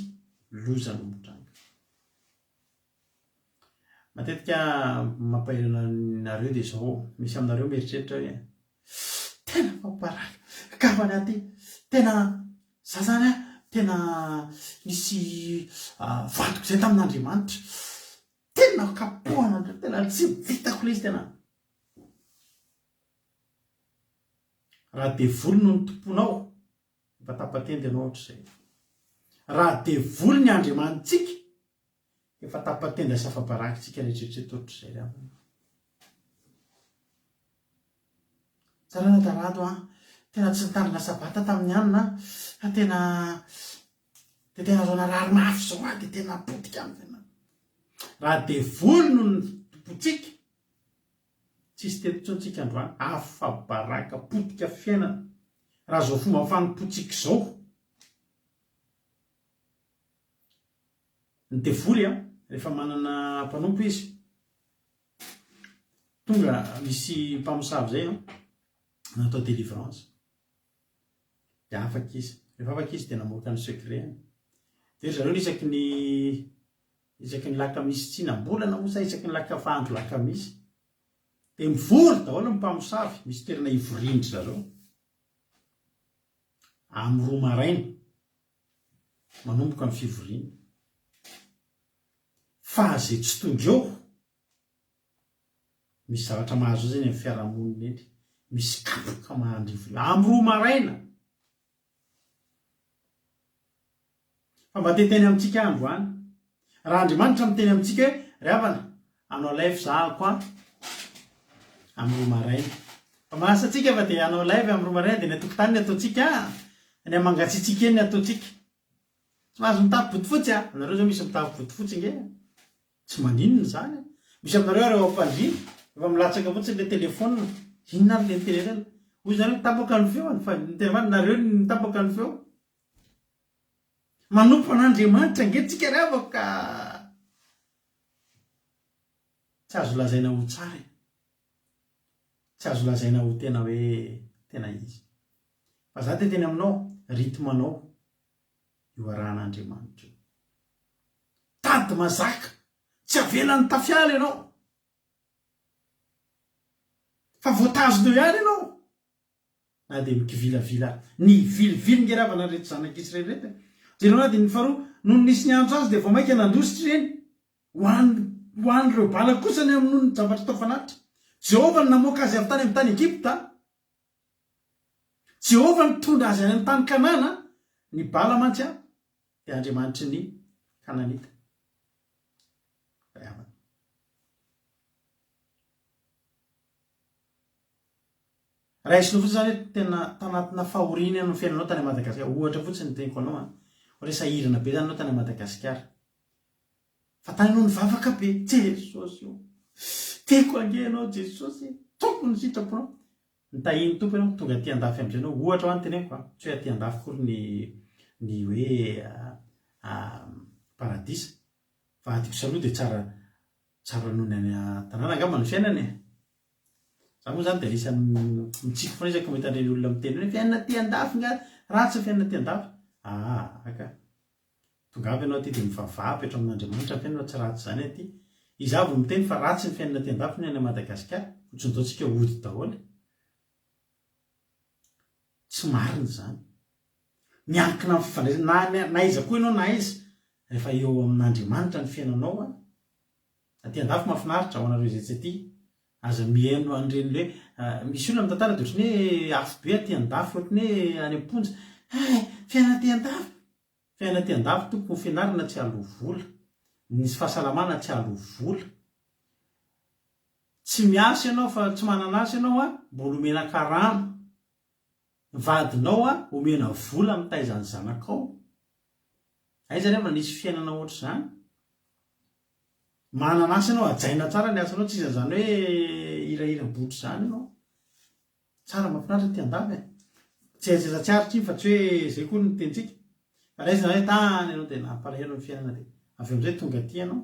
S1: loza no mitranga matetika mampahelana nareo de zao misy aminareo mieritreritra hoe tena mamparaka kafany aty tena zazany tena nisy vadiko zay tamin'Andriamanitra tena kapohana tena tsy vitako le izy tena raha devoly no ny tomponao efa tapatendy ianao ohatr'izay raha devoly ny Andriamanitsika efa tapatendy asa famparakitsika rehetrarehetra ohatr'izay ravana tsarana Rado tena tsy nitandrina sabata tamin'ny anina tena zao narary mafy zao de tena potika aminy tena raha devoly no ny tompontsika tsisy tetontsika androany afabaraka potika fiainana raha zao fomba fanompotsika zao ny devoly rehefa manana mpanompo izy tonga misy mpamosavy zay natao délivrance de afaka izy rehefa afaka izy de namoaka ny secret de zareo isaky ny lakamisy tsy nambolana mosa isaky ny lakafandro lakamisy de mivory daholo ny mpamosavy misy toerana ivorindry zareo amin'ny roa maraina manomboka amin'ny fivoriana fa zay tsy tonga eo misy zavatra mahazo zay amin'ny fiarahamonina eny misy kapoka mahandrivy amin'ny roa maraina fa mba teteny amintsika androany raha Andriamanitra miteny amintsika hoe ry havana anao live zahako amin'ny roa maraina fa mahasa atsika fa de anao live amin'ny roa maraina de ny atokotany ny ataotsika ny amangatsitsika eny ny ataotsika tsy mahazo mitapy botifotsy anareo zao misy mitapy botifotsy nge tsy maninona zany misy aminareo reo ampandry efa milatsaka fotsiny le telefona inona ary le telefona hoy zareo mitapaka ny feo fa nareo mitapaka ny feo manompo an'Andriamanitra ngetsika ravaka tsy azo lazaina ho tsara tsy azo lazaina ho tena hoe tena izy fa za teny aminao ritmanao io arahan'Andriamanitra tady mazaka tsy avelany tafiala ianao fa voatazonao ihany ianao na de mikivilavila ny vilivily nge ravana rehetra zanak'Israely rehetra jereo na de ny faharoa noho nisy ny andro azy de vao maika nandositra reny hoan'ireo bala kosa ny amin'ny nohony zavatra tao fanatitra Jehova ny namoaka azy avy tany amin'ny tany Egypta Jehova ny tondra azy any amin'ny tany Kanana ny bala mantsy de Andriamanitra ny Kananita raha isino fotsiny zany tena tanatina fahoriana amin'ny fiainanao tany Madagasikara ohatra fotsiny teniko anao resahirana be zany anao tany Madagasikara fa tany anao nivavaka be Jesosy io teko ange anao Jesosy tompony sitraponao nitahiny tompo ianao tonga aty andafy am'izay anao ohatra ho any teneko tsy hoe aty andafy kory ny hoe paradisa fa atyko saloha de tsara noho ny any tanàna angamba ny fiainany za moa zany de anisan'ny mitsiko foana izy mahita an'ireny olona miteny hoe fiainana ty andafy nga ratsy fiainana ty andafy aka tonga avy ianao aty de mivavahapy etra amin'Andriamanitra ny fiainana tsy ratsy zany aty izy avy miteny fa ratsy ny fiainana ty andafy ny any Madagasikara ohatrany zao tsika ody daholo tsy marina zany miankina amin'ny fifandraisana na iza koa ianao na izy rehefa eo amin'Andriamanitra ny fiainanao aty andafy mahafinaritra ao anareo izay tsy aty aza mihaino an'ireny le misy olona mitantara de ohatrany hoe afo be aty andafy ohatrany hoe any amponja fiainana ty andafy tokony fianarana tsy aloha vola nisy fahasalamana tsy aloha vola tsy miasa ianao fa tsy manana asa ianao mbola omena karama vadinao omena vola mitaizany zanakao aiza rehefa nisy fiainana ohatr' zany manana asa anao ajaina tsara ny asanao tsy izany hoe irahira botry zany anao tsara mafinaritra ty andavy tsy azatsaritra fa tsy hoe zay koa ny tentsika fa raizina hoe tany anao dia nampalahelo ny fiainana dia avy am'izay tonga ty anao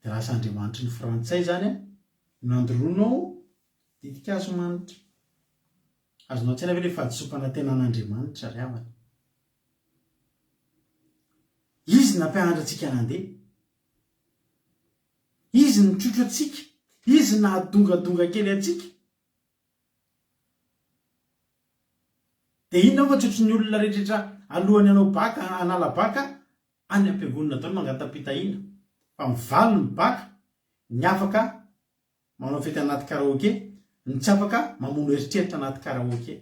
S1: dia lasa Andriamanitra ny frantsay zany nandronao ditikazo manitra azonao tsaina ve le fahadisopana tenan'Andriamanitra ry havana izy nampianatra antsika nandeha izy nitrotro atsika izy nahdongadonga kely atsika dia inona fa trotro ny olona rehetrarehetra alohany anao baka anala baka any am-piangonana taony mangatapitahiana fa mivaly ny baka ny afaka manao fety anaty karaoke ny tsy afaka mamono eritreritra anaty karaoke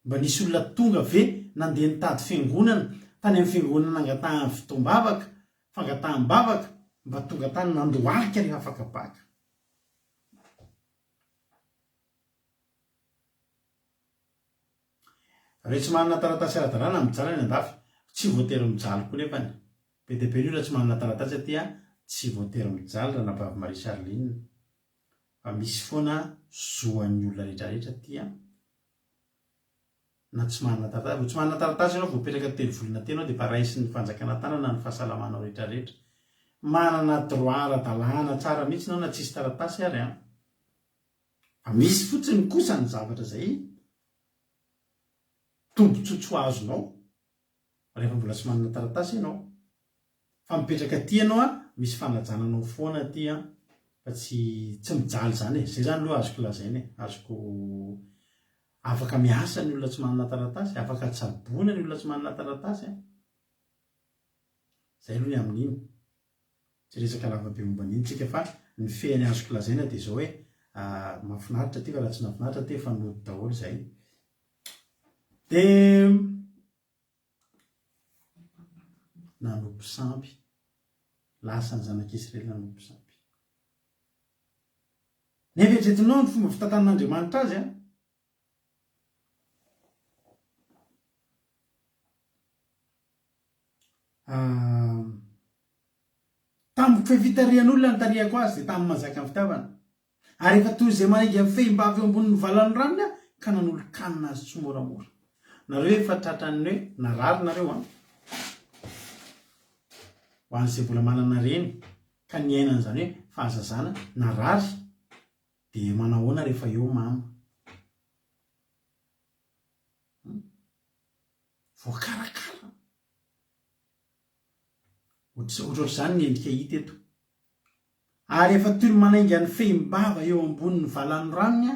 S1: mba nisy olona tonga ve nandeha nitady fiangonana tany amin'ny fiangonana nangatahany fotoam-bavaka fangataham-bavaka mba tonga tany nandohalika rehefa afaka baka re tsy manana taratasy ara-dalàna mijaly ny andafy tsy voatery mijaly koa nefany be dia be ny olona tsy manana taratasy atya tsy voatery mijaly raha nabavy Marie Charline fa misy foana zoan'ny olona rehetrarehetra tya na tsy manana taratasy tsy manana taratasy ianao voapetraka telo volana tena dia paraisy ny fanjakana tanana ny fahasalamanao rehetrarehetra manana droit ara-dalàna tsara mihitsy nao na tsisy taratasy ary fa misy fotsiny kosa ny zavatra zay tombotsotso azonao rehefa mbola tsy manana taratasy ianao fa mipetraka ty ianao misy fanajananao foana ty fa tsy mijaly zany zay zany aloha azoko lazaina azoko afaka miasa ny olona tsy manana taratasy afaka tsabona ny olona tsy manana taratasy zay aloha ny amin'iny tsy resaka lavabe momba an'iny tsika fa ny fehany azoko lazaina dia zao hoe mahafinaritra ty fa raha tsy nafinaritra ty fa nody daholo zay dia nanompo sampy lasa ny zanak'Israely nanompo sampy neveretretinao ny fomba fitantan'Andriamanitra azy tamin'ny fevitarian'olona ny tariako azy dia tamin'ny mahazaka ny fitiavana ary efa toy izay manainga amin'ny fehimbavy eo ambonin'ny valan'ny ranony ka nanolo-kanina azy tsy moramora nareo efa tratrany hoe narary nareo ho an'izay mbola manana reny ka ny ainan'izany hoe fahazazana narary dia manahoana rehefa eo mama voakarakara ohatr'izany ny endrika hita eto ary efa toy ny manainga ny fehimbava eo ambonin'ny valan'ny ranony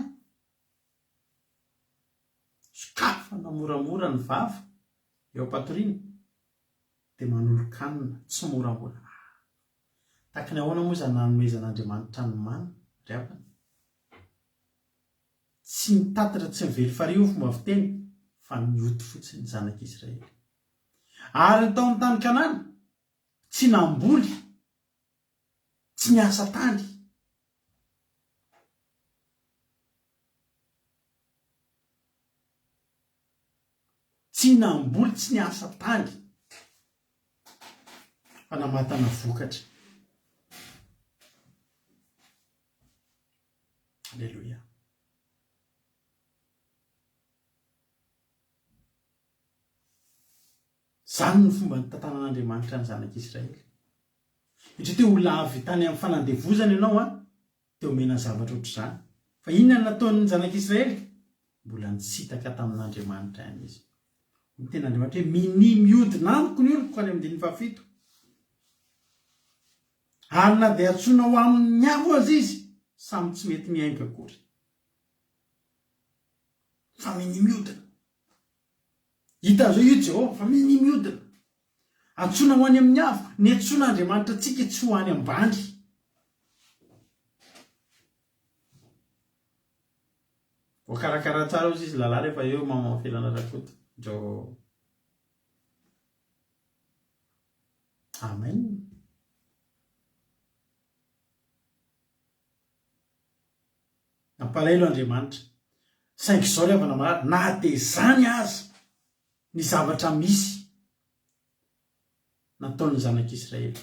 S1: sokafa namoramora ny vava eo ampatoriana dia manolo-kanina tsy moramora tahaka ny ahoana moa izany nanomezan'Andriamanitra ny mana ry havana tsy nitatitra tsy mively fariho fomba fiteny fa nioty fotsiny ny zanak'Israely ary ny tao amin'ny tany Kanana tsy namboly tsy niasa tany tsy namboly tsy niasa tany fa namatana vokatra alleloia zany ny fomba ny tantanan'Andriamanitra ny zanak'Israely itry teo olona avy tany amin'ny fanandevozana ianao teo omena zavatra ohatr'izany fa inona nataon'ny zanak'Israely mbola nitsitaka tamin'Andriamanitra ihany izy ny ten'Andriamanitra hoe mini miodina amiko ny oloko any amin'ny 17 ary na dia atsoina ho amin'ny avo azy izy samy tsy mety miainga akory fa mini miodina hita zao io Jehovah fa mini miodina atsoina ho any amin'ny avo ny atsoin'Andriamanitra tsika tsy ho any ambany voakarakara tsara ozy izy lalà rehefa eo mamafelana rakoto jo amen nampalahelo Andriamanitra saingy zao ry havana marary na de zany aza ny zavatra misy nataon'ny zanak'Israely.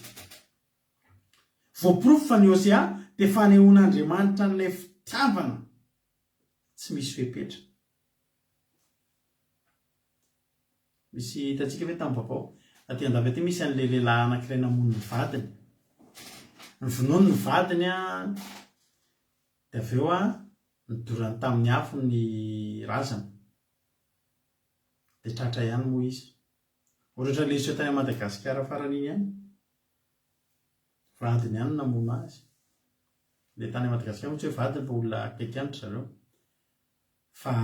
S1: Voaporofo fa ny Hosea de fanehoan'Andriamanitra n'ilay fitiavana tsy misy fepetra. Misy hitantsika hoe tamin'ny vaovao aty andavy aty misy an'ilay lehilahy anankiray namono ny vadiny. Nyvonoany ny vadiny de avy eo nidorany tamin'ny afo ny razana de tratra ihany moa izy. Ohatra le izy tany Madagasikara farany iny ihany vadiny ihany namono azy. Le tany Madagasikara moa tsy hoe vadiny fa olona akaiky ihany zareo fa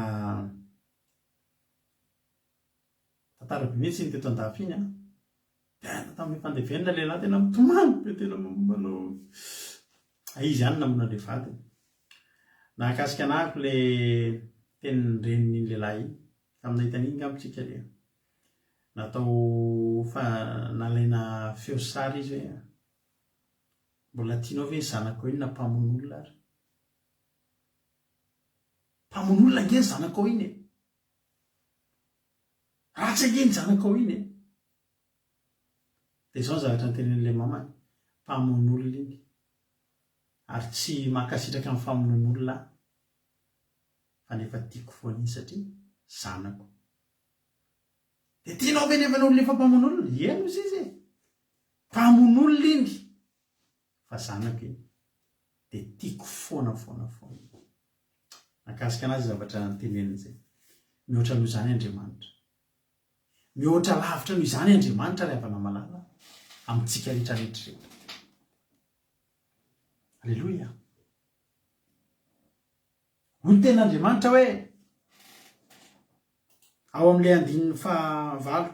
S1: tantara-by mihitsy iny teto andafy iny tena tamin'ny fandevenina lehilahy tena mitomany be tena manao izy ihany namono le vadiny. Nahakasika anahako le tenin'ny renin'iny lehilahy iny tamin'ny hitan'iny ngambitsika le natao fa nalaina feo sary izy hoe mbola tianao ve ny zanakao iny na mpamon'olona ary mpamon'olona nge ny zanakao iny ratsy nge ny zanakao iny de zao ny zavatra nytenen'le mamany mpamon'olona iny ary tsy mahakasitraka amin'ny famonon'olona fa nefa tiako foana iny satria zanako. De tianao ve nefa n'olona efa mpamon'olona? Eno izy izy mpamon'olona iny fa zanako iny de tiako foana. Nakasika anazy zavatra nyteneniny zay. Mihoatra noho izany Andriamanitra, mihoatra lavitra noho izany Andriamanitra ry havana malala amintsika rehetrarehetra rehetra. Alleluia. Hoy ten'Andriamanitra hoe ao amin'ilay 9:9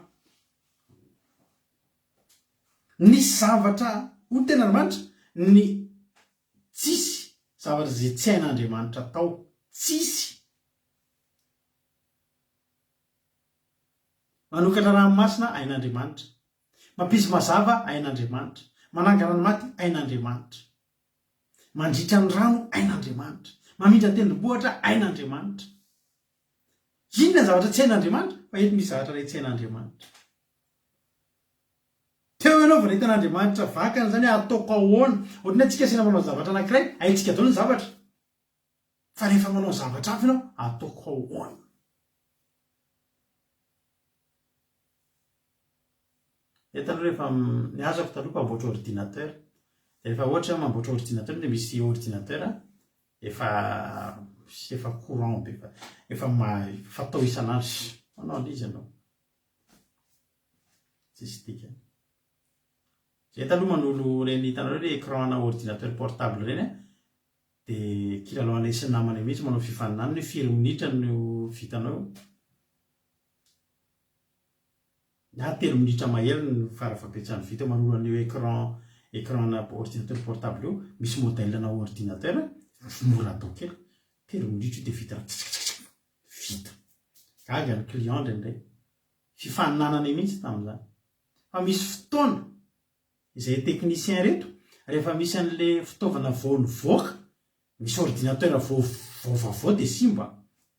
S1: nisy zavatra hoy ten'Andriamanitra ny tsisy zavatra zay tsy hain'Andriamanitra tao, tsisy. Manokatra ranomasina hain'Andriamanitra, mampisy mazava hain'Andriamanitra, mananga ranomaty hain'Andriamanitra, mandritra ny rano hain'Andriamanitra, mamindra tendrombohitra hain'Andriamanitra. Inona zavatra tsy hain'Andriamanitra? Fa eto misy zavatra ray tsy hain'Andriamanitra. Teo ianao vao hitan'Andriamanitra vakana zany ataoko ahoana? Ohatriny antsika sena manao zavatra anankiray haintsika daholo ny zavatra. Fa rehefa manao zavatra hafa ianao ataoko ahoana? Etaloha rehefa ny azako taloha mamboatra ordinateur. Rehefa ohatra mamboatra ordinateur de misy ordinateur efa courant be efa fatao isan'andro manao an'izy ianao. Tsisy tika. Zay taloha manolo reny hitanareo le écran na ordinateur portable reny de kilalao an'ilay sy namany mihitsy manao fifaninana hoe firy minitra no vitanao. Na 3 minitra mahery ny farafahabetsany vita manolo an'io écran na ordinateur portable io. Misy modèle na ordinateur mora atao kely 3 minitra de vita vita. Gaga ny client ndray fifaninanany mihitsy tamin'izany. Fa misy fotoana izay technicien reto rehefa misy an'le fitaovana voavoaka, misy ordinateur vaovao de simba,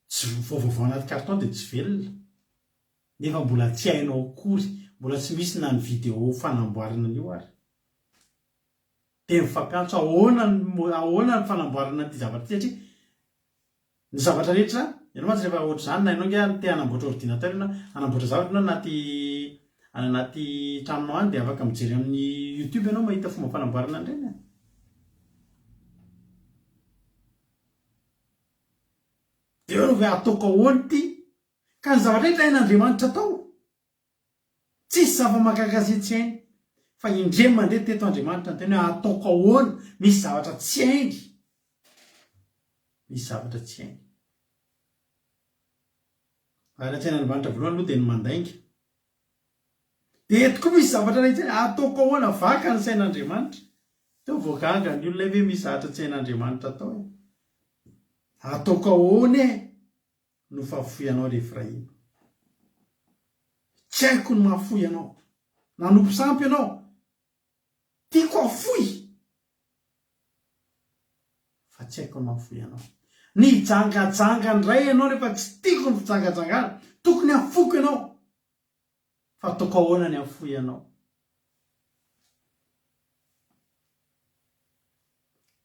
S1: tsy vaovao anaty carton de tsy velona. Nefa mbola tsy hainao akory, mbola tsy misy na ny vidéo fanamboarana an'io ary. De mifampiantso ahoana ny fanamboarana an'ity zavatra ity satria ny zavatra rehetra ianao mantsy rehefa ohatra zany na ianao nge te hanamboatra ordinateur ianao hanamboatra zavatra ianao anaty tranonao any de afaka mijery amin'ny YouTube ianao mahita fomba fanamboarana an'ireny. De eo hoe ataoko ahoana ity? Ka ny zavatra rehetra hain'Andriamanitra tao. Tsisy zava-mahagaga tsy hainy. Fa indremy mandeha teto Andriamanitra ny teny hoe ataoko ahoana? Misy zavatra tsy hainy. Misy zavatra tsy hainy. Raha tsy hain'Andriamanitra voalohany aloha dia ny mandainga. Dia eto koa misy zavatra ray tsy hainy. Ataoko ahoana? Vaka ny sain'Andriamanitra. Teo voagaga ny olona hoe misy zavatra tsy hain'Andriamanitra tao. Ataoko ahoana no fahafoy anao ry Efraima? Tsy haiko ny mahafoy anao. Nanompo sampy ianao. Tiako afoy. Fa tsy haiko ny mahafoy anao. ny jangajanga ndray ianao rehefa tsy tiako ny fijangajangana tokony afoko ianao fa toko ahoana ny afo ianao.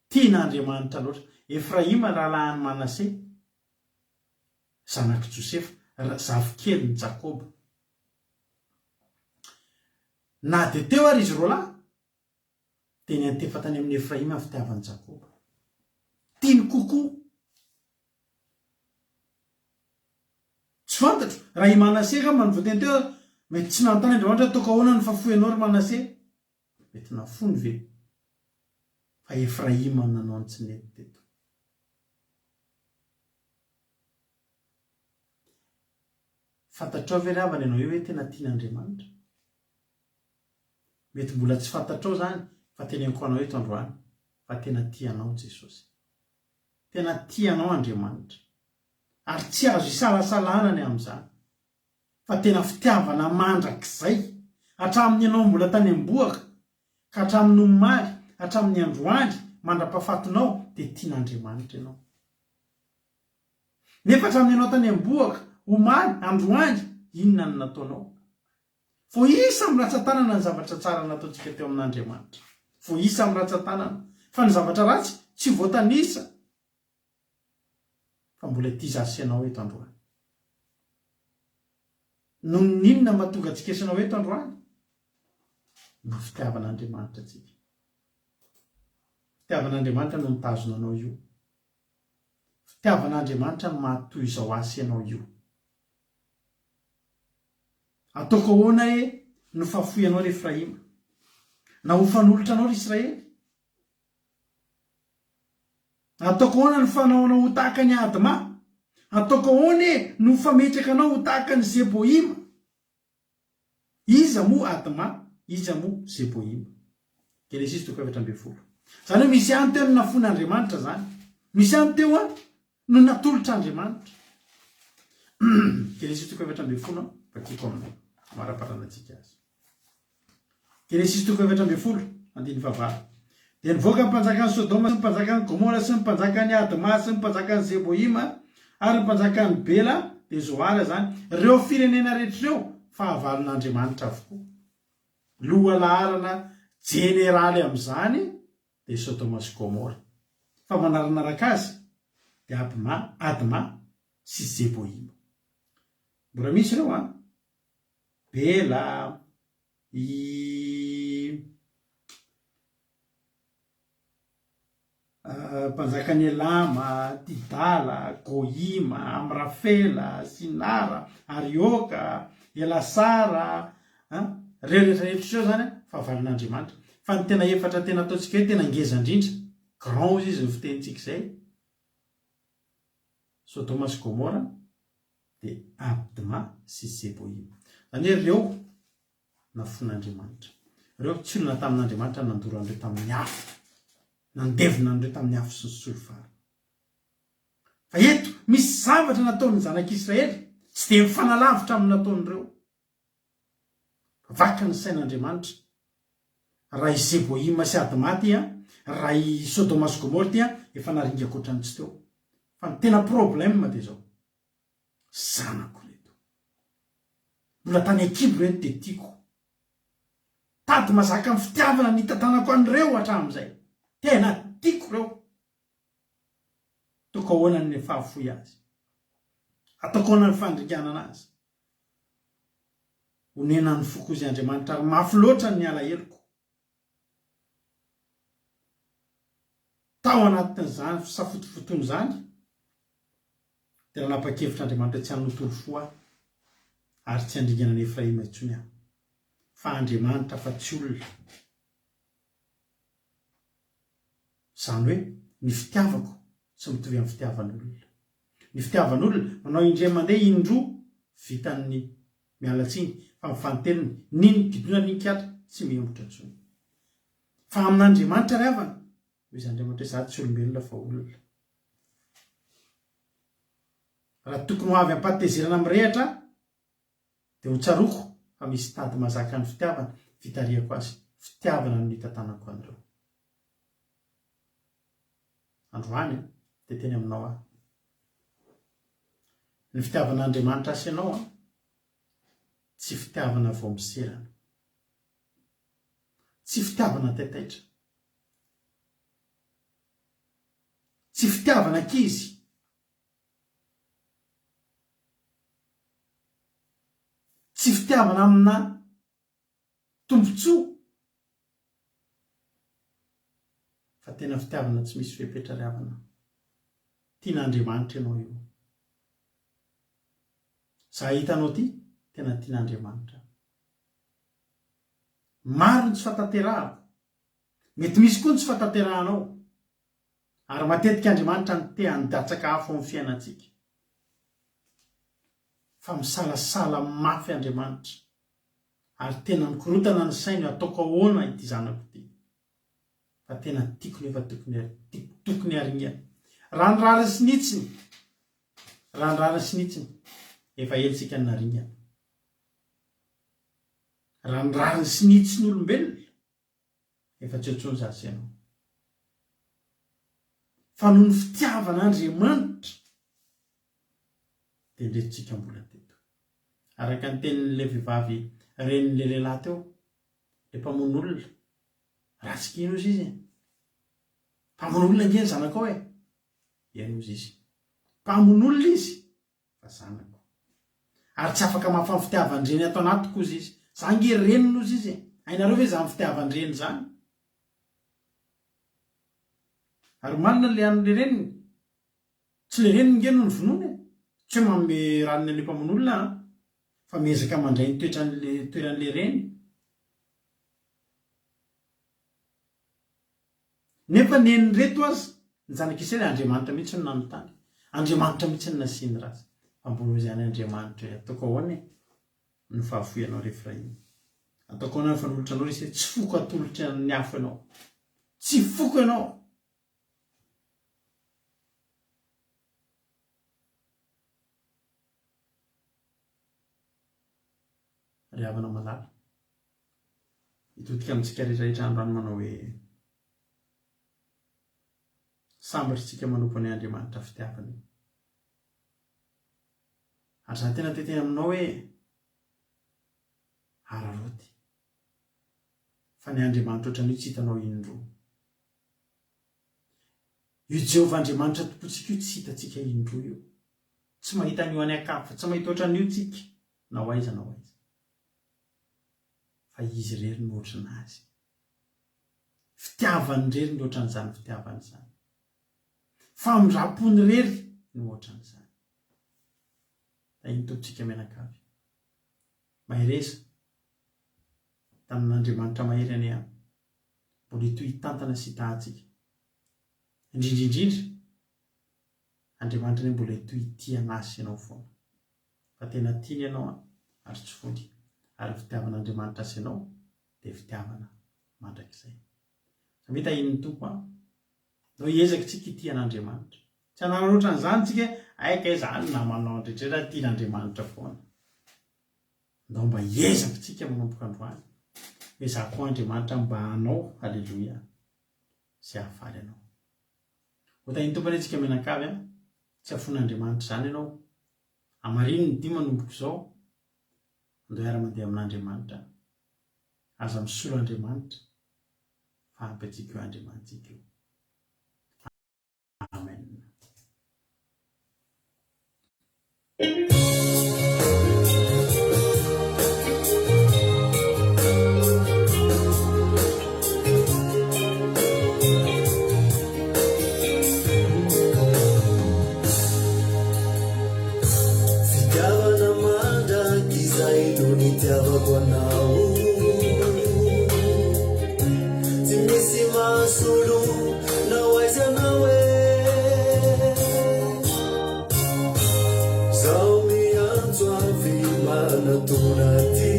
S1: tiana Andriamanitra loatra. Efraima rahalahany Manase, zanaky Josefa, zavikely ny Jakoba. Na de teo ary izy roa lahy dia ny antefa tany amin'ny Efraima ny fitiavany Jakoba. Tiany kokoa. Tsy fantatro raha i Manase ka manovoteny teo mety tsy nanontany Andriamanitra toko ahoana ny fahafohy ry Manase, mety nafony ve? Fa Efraima nanao tsy nety teto. Fantatrao ve ravana ianao io hoe tena tian'Andriamanitra? Mety mbola tsy fantatrao zany fa teneniko anao eto androany fa tena tianao Jesosy. Tena tianao Andriamanitra. Ary tsy azo isalasalana ny amin'izany. Fa tena fitiavana mandrakizay hatramin'ny ianao mbola tany amboaka ka hatramin'ny omaly, hatramin'ny androany mandra-pahafatonao dia tian'Andriamanitra ianao. Nefa hatramin'ny ianao tany amboaka, omaly, androany, inona no nataonao? Fo isa amin'ny ratsan-tanana ny zavatra tsara nataontsika teo amin'Andriamanitra. Fo isa amin'ny ratsan-tanana. Fa ny zavatra ratsy tsy voatanisa. Fa mbola ity zasy ianao eto androany. No ninona mahatonga antsika isanao eto androany? No fitiavan'Andriamanitra antsika. Fitiavan'Andriamanitra no mitazonanao io. Fitiavan'Andriamanitra no mahatoy izao asy ianao io. Ataoko ahoana no fahafohy anao ry Efraima? Na ho fanolotra anao ry Israely? Ataoko ahoana no fanaonao ho tahaka ny Adma? Ataoko ahoana no fametraka anao ho tahaka ny Zeboima? Iza moa Adma? Iza moa Zeboima? Genesis 2:7. Zany hoe misy any teo no nafon'Andriamanitra zany. Misy any teo no natolotra Andriamanitra. Genesis 2:7 vakiko aminay. Maraparanantsika azy. Genesis 2:7 andiny vavahady. Dia nivoaka ny mpanjakan'ny Sodoma sy ny mpanjakan'ny Gomora sy ny mpanjakan'ny Adma sy ny mpanjakan'ny Zeboima ary ny mpanjakan'ny Bela dia Zoara zany. Reo firenena rehetrareo fahavalon'Andriamanitra avokoa. Loha laharana jeneraly amin'izany dia Sodoma sy Gomora. Fa manaranaraka azy dia Adma sy Zeboima. Mbola misy reo Bela, mpanjakan'ny Elama, Tidala, Goima, Amrafela, Sinara, Arioka, Elasara, rehetrarehetra zany fahavalon'Andriamanitra. Fa ny tena efatra tena ataontsika hoe tena ngeza indrindra, grand izy ny fitenitsika izay. Sodoma sy Gomora dia Adma sy Zeboima. Zany hoe reo nafon'Andriamanitra. Reo tsy olona tamin'Andriamanitra nandoro andreo tamin'ny afo. Nandevina andreo tamin'ny afo sy ny solofara. Fa eto misy zavatra nataon'ny zanak'Israely tsy dia mifanalavitra amin'ny nataon'ireo. Vaka ny sain'Andriamanitra. Raha i Zeboima sy Adma ty raha i Sodoma sy Gomora ty efa naringa akoatrany tsy teo. Fa ny tena problème dia zao. Zanako reto. Mbola tany akibo reto dia tiako. Tady mazaka amin'ny fitiavana ny tantanako an'ireo hatramin'izay. Tena tiako reo. Ataoko ahoana ny fahafohy azy. Ataoko ahoana ny fandringanana azy. Honena ny foko izy Andriamanitra ary mafy loatra ny alaheloko. Tao anatin'izany fisafotofotony zany dia raha napakevitran'Andriamanitra tsy hanotoro fo ary tsy handringana ny Efraima intsony aho. Fa Andriamanitra fa tsy olona. Zany hoe ny fitiavako tsy mitovy amin'ny fitiavan'olona. Ny fitiavan'olona manao indray mandeha indroa vitan'ny mialatsiny fa mifanteliny niny gidona niny kiatra tsy mihemotra intsony. Fa amin'Andriamanitra ry havana izy Andriamanitra hoe zaho tsy olombelona fa olona. Raha tokony ho avy ampahatezerana mirehatra dia ho tsaroko fa misy tady mazaka ny fitiavana fitariako azy. Fitiavana no hitantanako an'ireo. Androany dia teny aminao ny fitiavan'Andriamanitra asianao tsy fitiavana vao miserana, tsy fitiavana taitaitra, tsy fitiavana ankizy, tsy fitiavana amina tombontsoa, fa tena fitiavana tsy misy fepetrariavana. Tian'Andriamanitra ianao io. Za hitanao ty tena tian'Andriamanitra. Maro ny tsy fatanterahako, mety misy koa ny tsy fataterahanao, ary matetika Andriamanitra ny te handatsaka afo amin'ny fiainantsika. Fa misalasala mafy Andriamanitra, ary tena nikorotana ny sainy ataoko ahoana ity zanako ity. Fa tena tiako nefa tokony haringana. Raha ny rariny sinitsiny, efa etsika ny haringana. Raha ny rariny sinitsiny olombelona, efa tsy ohatrony zasy ianao. Fa noho ny fitiavan'Andriamanitra, dia ndretsika mbola teto. Araka ny tenin'le vehivavy renin'le lehilahy teo, le mpamon'olona, ratsika ino izy izy? Mpamon'olona nge ny zanako ao eno izy izy. Mpamon'olona izy, fa zanako. Ary tsy afaka mahafamy fitiavan-dreny ato anatiko izy izy. Za nge renino izy izy. Hainareo ve za fitiavan-dreny zany? Ary manina le an'le reniny. Tsy le reniny nge no ny vonony. Tsy manome ranony le mpamon'olona, fa miezaka mandray ny toeran'le reny. Nefa neny reto azy, ny zanak'Israely Andriamanitra mihitsy no nanontany. Andriamanitra mihitsy no nasiany ratsy. Fa mbola izany Andriamanitra ataoko ahoana ny fahafoyanao rehefa iny. Ataoko ahoana ny fanolotra anao rehefa tsy foko atolotra ny afo ianao. Tsy foko ianao. Ry havana malala. Hitotika amintsika rehetrarehetra androany manao hoe sambatritsika manompo ny Andriamanitra fitiavany. Ary za tena teteny aminao hoe araroty. Fa ny Andriamanitra ohatran'io tsy hitanao indroa. Io Jehovah Andriamanitra tompontsika io tsy hitatsika indroa io. Tsy mahita an'io any akafa, tsy mahita ohatran'io tsika. Na hoaiza na hoaiza. Fa izy rery no ohatran'azy. Fitiavany rery no ohatran'izany fitiavany izany. Famindram-pony rery no ohatran'izany. Da iny tomponsika menakavy. Mahiresa. Tamin'Andriamanitra mahery any any. Mbola hitoy hitantana sy hitahantsika. Indrindrindrindra. Andriamanitra ny mbola hitoy hitia an'asy ianao foana. Fa tena tiany ianao ary tsy fody. Ary fitiavan'Andriamanitra sy ianao dia fitiavana mandrakizay. Samita iny tompo no hiezaka tsika ity an'Andriamanitra. Tsy hanana ohatran'izany tsika, aika izany na manao andretrera tian'Andriamanitra foana. Ndao mba hiezaka tsika manomboka androany. Hoe za koa Andriamanitra mba hanao, haleloia, sy hahafaly anao. Otahiny tompany antsika menakavy, tsy hafon'Andriamanitra izany ianao. Amarino ny dimy manomboko izao. Andao hiara-mandeha amin'Andriamanitra. Aza misolo Andriamanitra. Fa ampitsika io Andriamanitsika io. Amen.
S4: Fitiavana mandra izay no nitiavako anao. Tsy misy mahasolo na hoaiza anao zaho miantso avy manatona ty.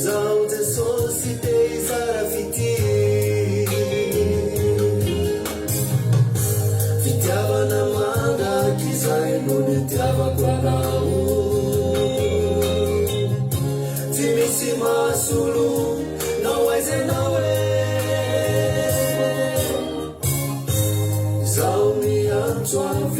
S4: Zaho Jesosy te hizara fity. Fitiavana mandraky izay no nitiavako anao. Tsy misy mahasolo na hoaiza anao zaho miantso avy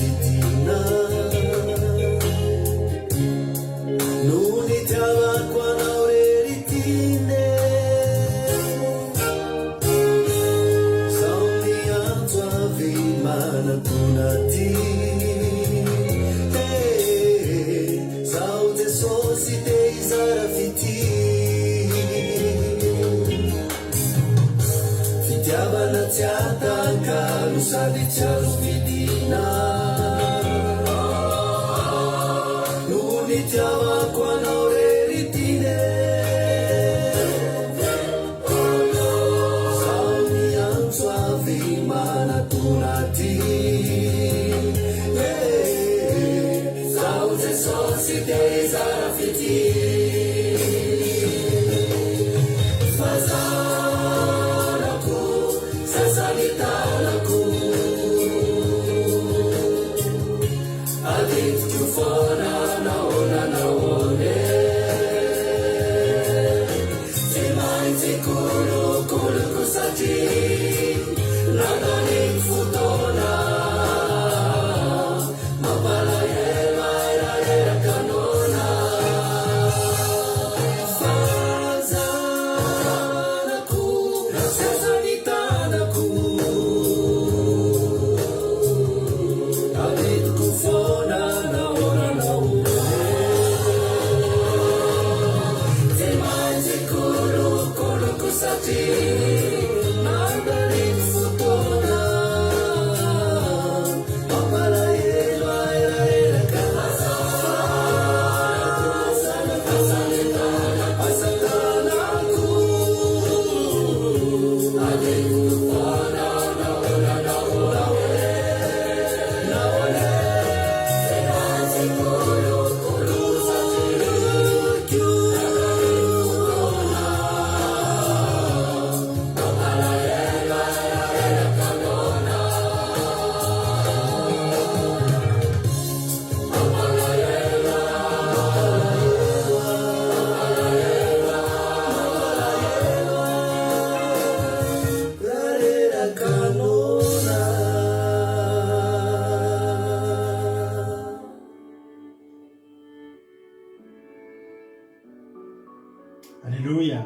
S4: fitina non itiavako anao reritine sao miantso avy manatonati sao jesosy te izara fitiavana tsy atankalo sady tsy azo vidina no nitiavako anao reritine sao miantso avy manatonati sao jesosy te izara fiti fazanako sasanitanako aditiko fona naone tsy maintsy kolokoloko satria nananiko fotona mampalahelo eraerakanona fazanako sasanitanako aditiko fona naone tsy maintsy kolokoloko satria nananiko fotona mampalahelo eraerakanona asatanako aditiko fona naone tsy maintsy kolokoloko satria
S1: Alleluia.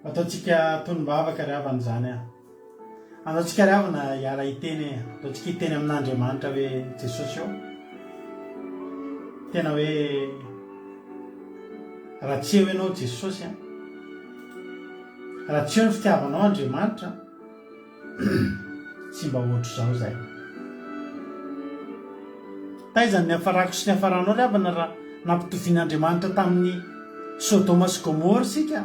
S1: Ataontsika tonombavaka ry havana zany ataontsika ry havana hiara hiteny ataontsika hiteny amin'Andriamanitra hoe Jesosy eo tena hoe raha tsy eo ianao Jesosy raha tsy eo ny fitiavanao Andriamanitra tsy mba ohatro zao zay taizany ny hafarako sy ny hafaranao ry havana raha nampitovian'Andriamanitra tamin'ny Sodoma sy Gomora sika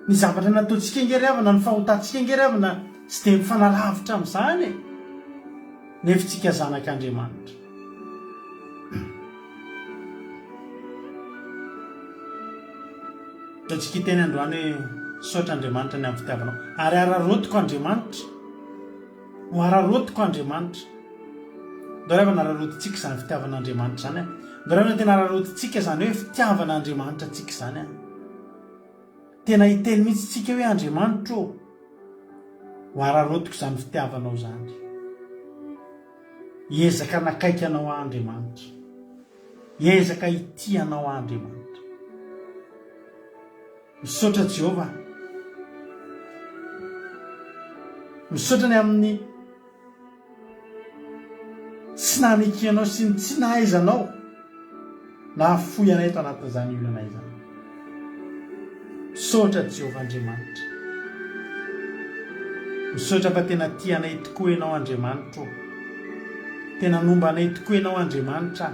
S1: ny zavatra nataontsika ingery havana ny fahotantsika ingery havana tsy dia mifanalavitra amin'izany nefitsika zanak'Andriamanitra taontsika hiteny androany hoe saotra Andriamanitra ny amin'ny fitiavanao ary ararotiko Andriamanitra ho ararotiko Andriamanitra ndao rehefa nararotintsika izany fitiavan'Andriamanitra zany ndao rehefa tena ararotintsika zany hoe fitiavan'Andriamanitra tsika zany tena hiteny mihitsy tsika hoe Andriamanitra ho ararotiko izany fitiavanao zany hiezaka nakaiky anao Andriamanitra hiezaka hitianao Andriamanitra misaotra Jehova misaotra ny amin'ny tsy nanikianao sy ny tsy nahaizanao na foy anay eto anatin'izany olonay zany misaotra Jehova Andriamanitra misaotra fa tena tianay tokoa ianao Andriamanitra tena nomba anay tokoa ianao Andriamanitra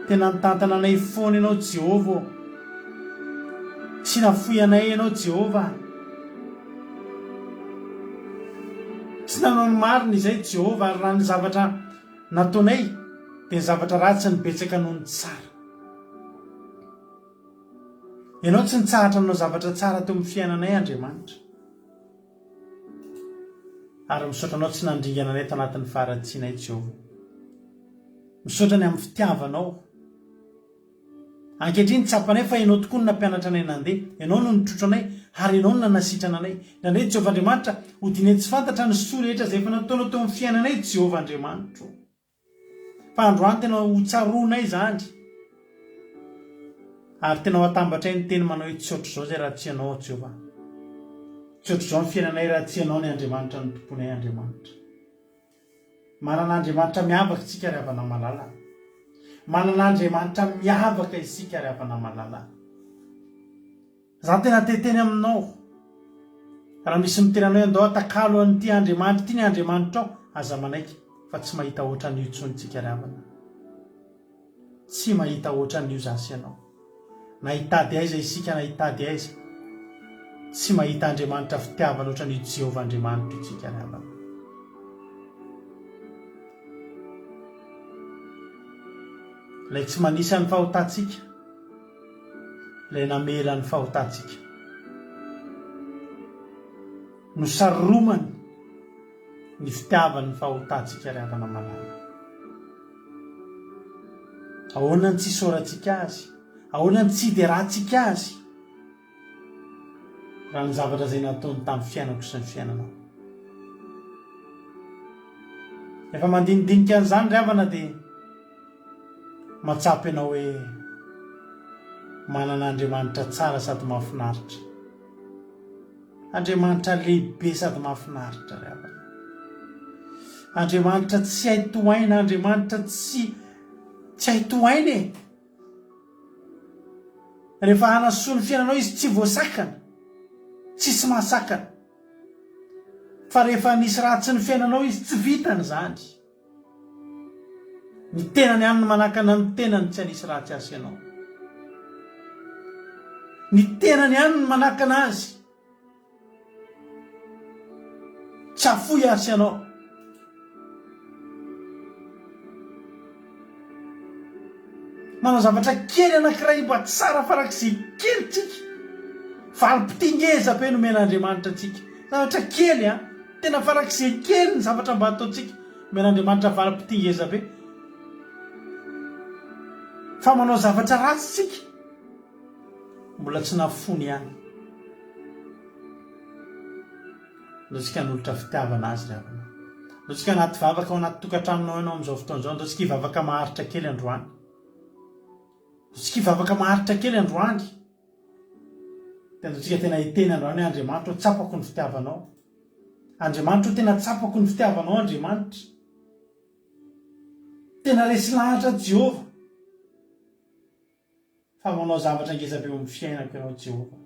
S1: tena nitantana anay foana ianao Jehova tsy nafoy anay ianao Jehova tsy nanao ny marina izay Jehova ary raha ny zavatra nataonay dia ny zavatra ratsy ny betsaka noho ny tsara ianao tsy nitsahatra nanao zavatra tsara teo amin'ny fiainanay Andriamanitra ary misaotra anao tsy nandringana anay tao anatin'ny faharatsianay Jehova misaotra ny amin'ny fitiavanao ankehitriny tsapanay fa ianao tokoa no nampianatra anay nandeha ianao no nitrotro anay ary ianao no nanasitrana anay nandray Jehovah Andriamanitra ho dinay tsy fantatra ny soa rehetra izay efa nataonao teo amin'ny fiainanay Jehovah Andriamanitra fa androany tena ho tsaroanay izany ary tena ho atambatra ny teny manao hoe tsy ohatr' izao izay raha tsy ianao Jehovah tsy ohatr' izao ny fiainanay raha tsy ianao ny Andriamanitra ny tomponay Andriamanitra manana Andriamanitra miavaka isika ary havana malala manana Andriamanitra miavaka isika ary havana malala za tena teteny aminao raha misy miterana hoe andao atakalo an'ity Andriamanitra ity ny Andriamanitra ao aza manaiky fa tsy mahita ohatra n'io tsonitsika ary havana tsy mahita ohatra n'io zasy ianao na hitady aiza isika na hitady aiza tsy mahita Andriamanitra fitiavana ohatra n'io Jehovah Andriamanitra isika ary havana ilay tsy manisa ny fahotantsika ilay namela ny fahotantsika no saromany ny fitiavany ny fahotantsika ary havana malala ahoana ny tsy sorantsika azy ahoana ny tsy dia rahantsika azy raha ny zavatra izay nataony tamin'ny fiainako sy ny fiainanao efa mandinidinika an'izany ry havana dia matsapy ianao hoe manana Andriamanitra tsara sady mahafinaritra Andriamanitra lehibe sady mahafinaritra ry havana Andriamanitra tsy haitoaina Andriamanitra tsy haitoaina rehefa hanasoa ny fiainanao izy tsy voasakana tsisy mahasakana fa rehefa nisy ratsy ny fiainanao izy tsy vitany izany ny tenany ihany no manakana ny tenany tsy hanisy ratsy asy ianao ny tenany ihany no manakana azy tsy hafoy asy ianao manao zavatra kely anankiray mba tsara farak'izay kely tsika valim-pitingeza be no men'Andriamanitra atsika zavatra kely tena farak'izay kely ny zavatra mba ataontsika men'Andriamanitra valim-pitingeza be fa manao zavatra ratsy tsika mbola tsy nafony ihany andaotsika n'olotra fitiavana azy ry havana andaotsika anaty vavaka ao anaty tokantramonao ianao amin'izao fotoan'izao andaotsika hivavaka maharitra kely androany andaotsika hivavaka maharitra kely androany dia andaotsika tena hiteny androany hoe Andriamanitra tsapako ny fitiavanao Andriamanitra tena tsapako ny fitiavanao Andriamanitra tena resy lahatra Jehovah fa manao zavatra ngezabe amin'ny fiainako ianao Jehovah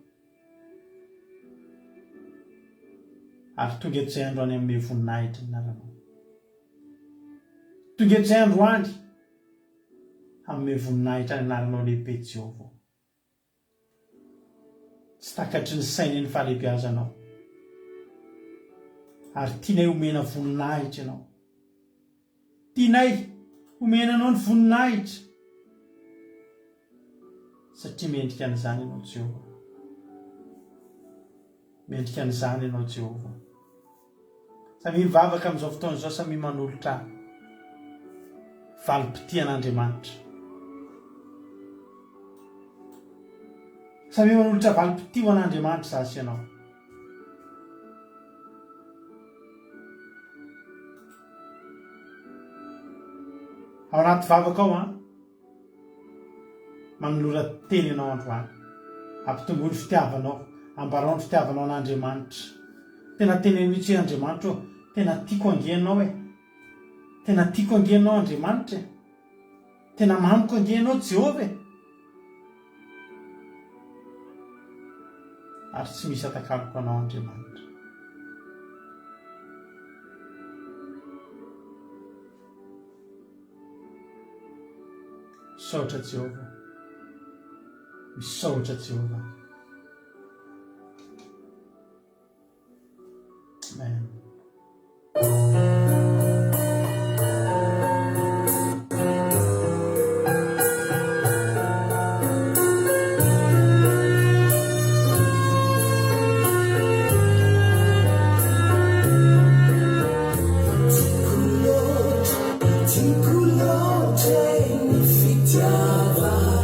S1: ary tonga eto izay androany amin'ny voninahitra ny naranao tonga eto izay androany amin'ny voninahitra ny anaranao lehibe Jehovah tsy takatry ny saina ny fahalehibiazanao ary tianay omena voninahitra ianao tianay omena anao ny voninahitra satria mendrika an'izany ianao Jehovah mendrika an'izany ianao Jehovah samy mivavaka amin'izao fotoan'izao samy manolotra valim-pitian'Andriamanitra samy manolotra valim-pitio an'Andriamanitra zasy ianao ao anaty vavaka ao manolora teny ianao androany ampitomboy ny fitiavanao ambarao ny fitiavanao an'Andriamanitra tena teny mihitsy hoe Andriamanitra tena tiako angenao tena tiako angenao Andriamanitra tena mamiko angenao Jehovah ary tsy misy atakaloko anao Andriamanitra misaotra Jehovah misaotra Jehovah amen
S3: Fitiavan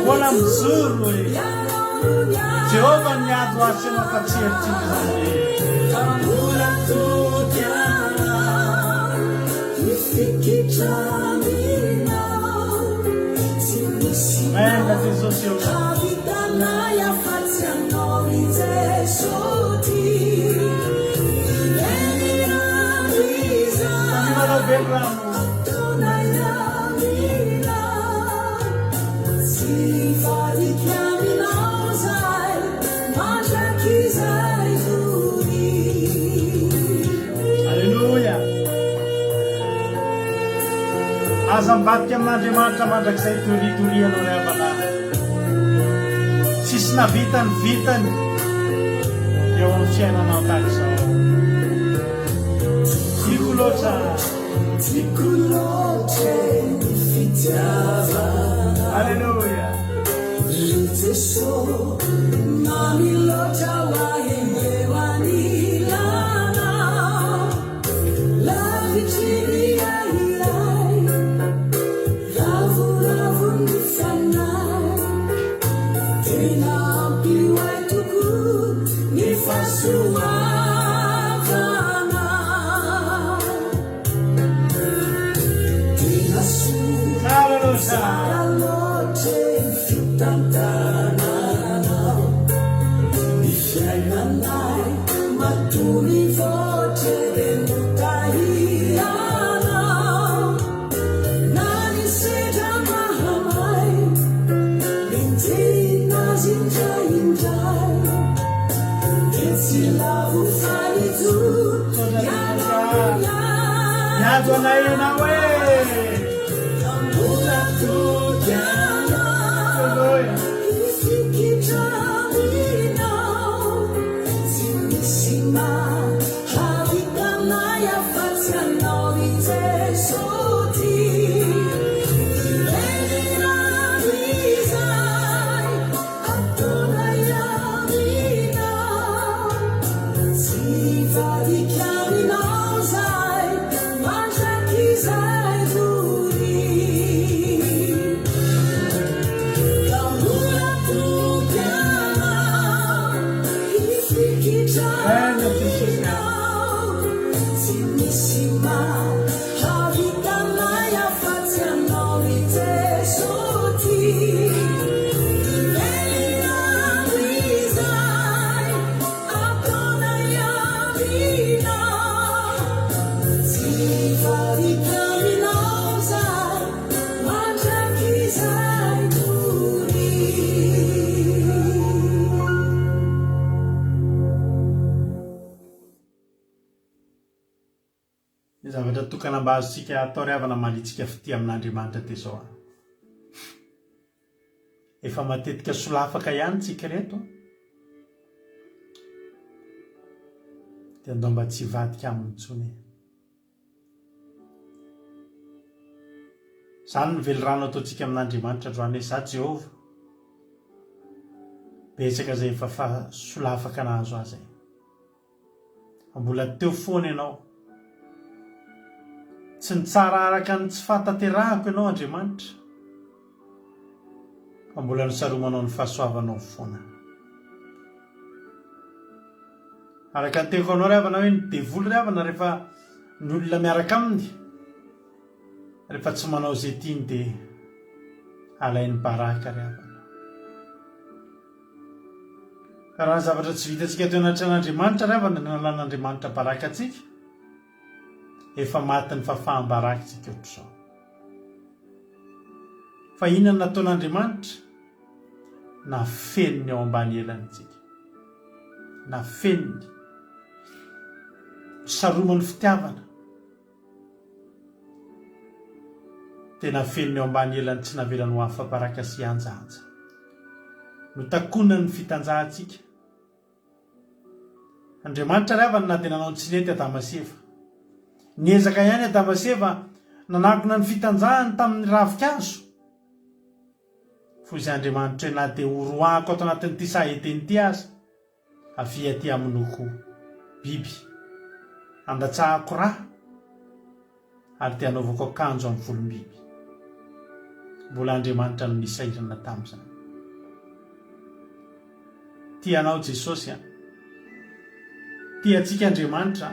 S1: Wala mzuri Jehova ni adu asema patia Menda tizosio Azambat yang Andriamanitra mandrakizay toritorianao ray avanà. Sisy navitan eo amin'ny fiainanao tahaka izao. Tiako loatra ny fitiavan. Alleluia. Zavatra tokana mba azontsika atao ry havana manitsika fity amin'Andriamanitra ty zao. Efa matetika solafaka ihany tsika reto. Dia andao mba tsy vadika aminy intsony. Zany ny velorano ataontsika amin'Andriamanitra androany hoe za Jehova. Betsaka zay efa solafaka nahazo azy. Mbola teo foana ianao. Tsy ny tsara araka ny tsy fataterahako ianao Andriamanitra. Fa mbola nisaromanao ny fahasoavanao foana. Araka ny teko anao ry havana hoe ny devoly ry havana rehefa ny olona miaraka aminy. Rehefa tsy manao zay tiany dia alainy baraka ry havana. Ka raha zavatra tsy vitantsika teo anatran'Andriamanitra ry havana ny nalan'Andriamanitra baraka atsika. Efa maty ny fahafahambarakitsika ohatr'izao. Fa inona nataon'Andriamanitra? Nafeniny ao ambany elantsika. Nafeniny. Saromany fitiavana. Dia nafeniny ao ambany elany tsy navelany ho afa-baraka sy anjanja. Notakonany ny fitanjahantsika. Andriamanitra rehefa natenanao tsy nety Adamaseva. Niezaka ihany Adamaseva nanakona ny fitanjahany tamin'ny ravikazo. Fo izay Andriamanitra na dia horoako ato anatin'ity saheteny ity aza. Avia ty aminoko biby. Andatsahako raha. Ary ty anaovako akanjo amin'ny volom-biby. Mbola Andriamanitra no nisairana tamin'izany. Tianao Jesosy a. Tiantsika Andriamanitra.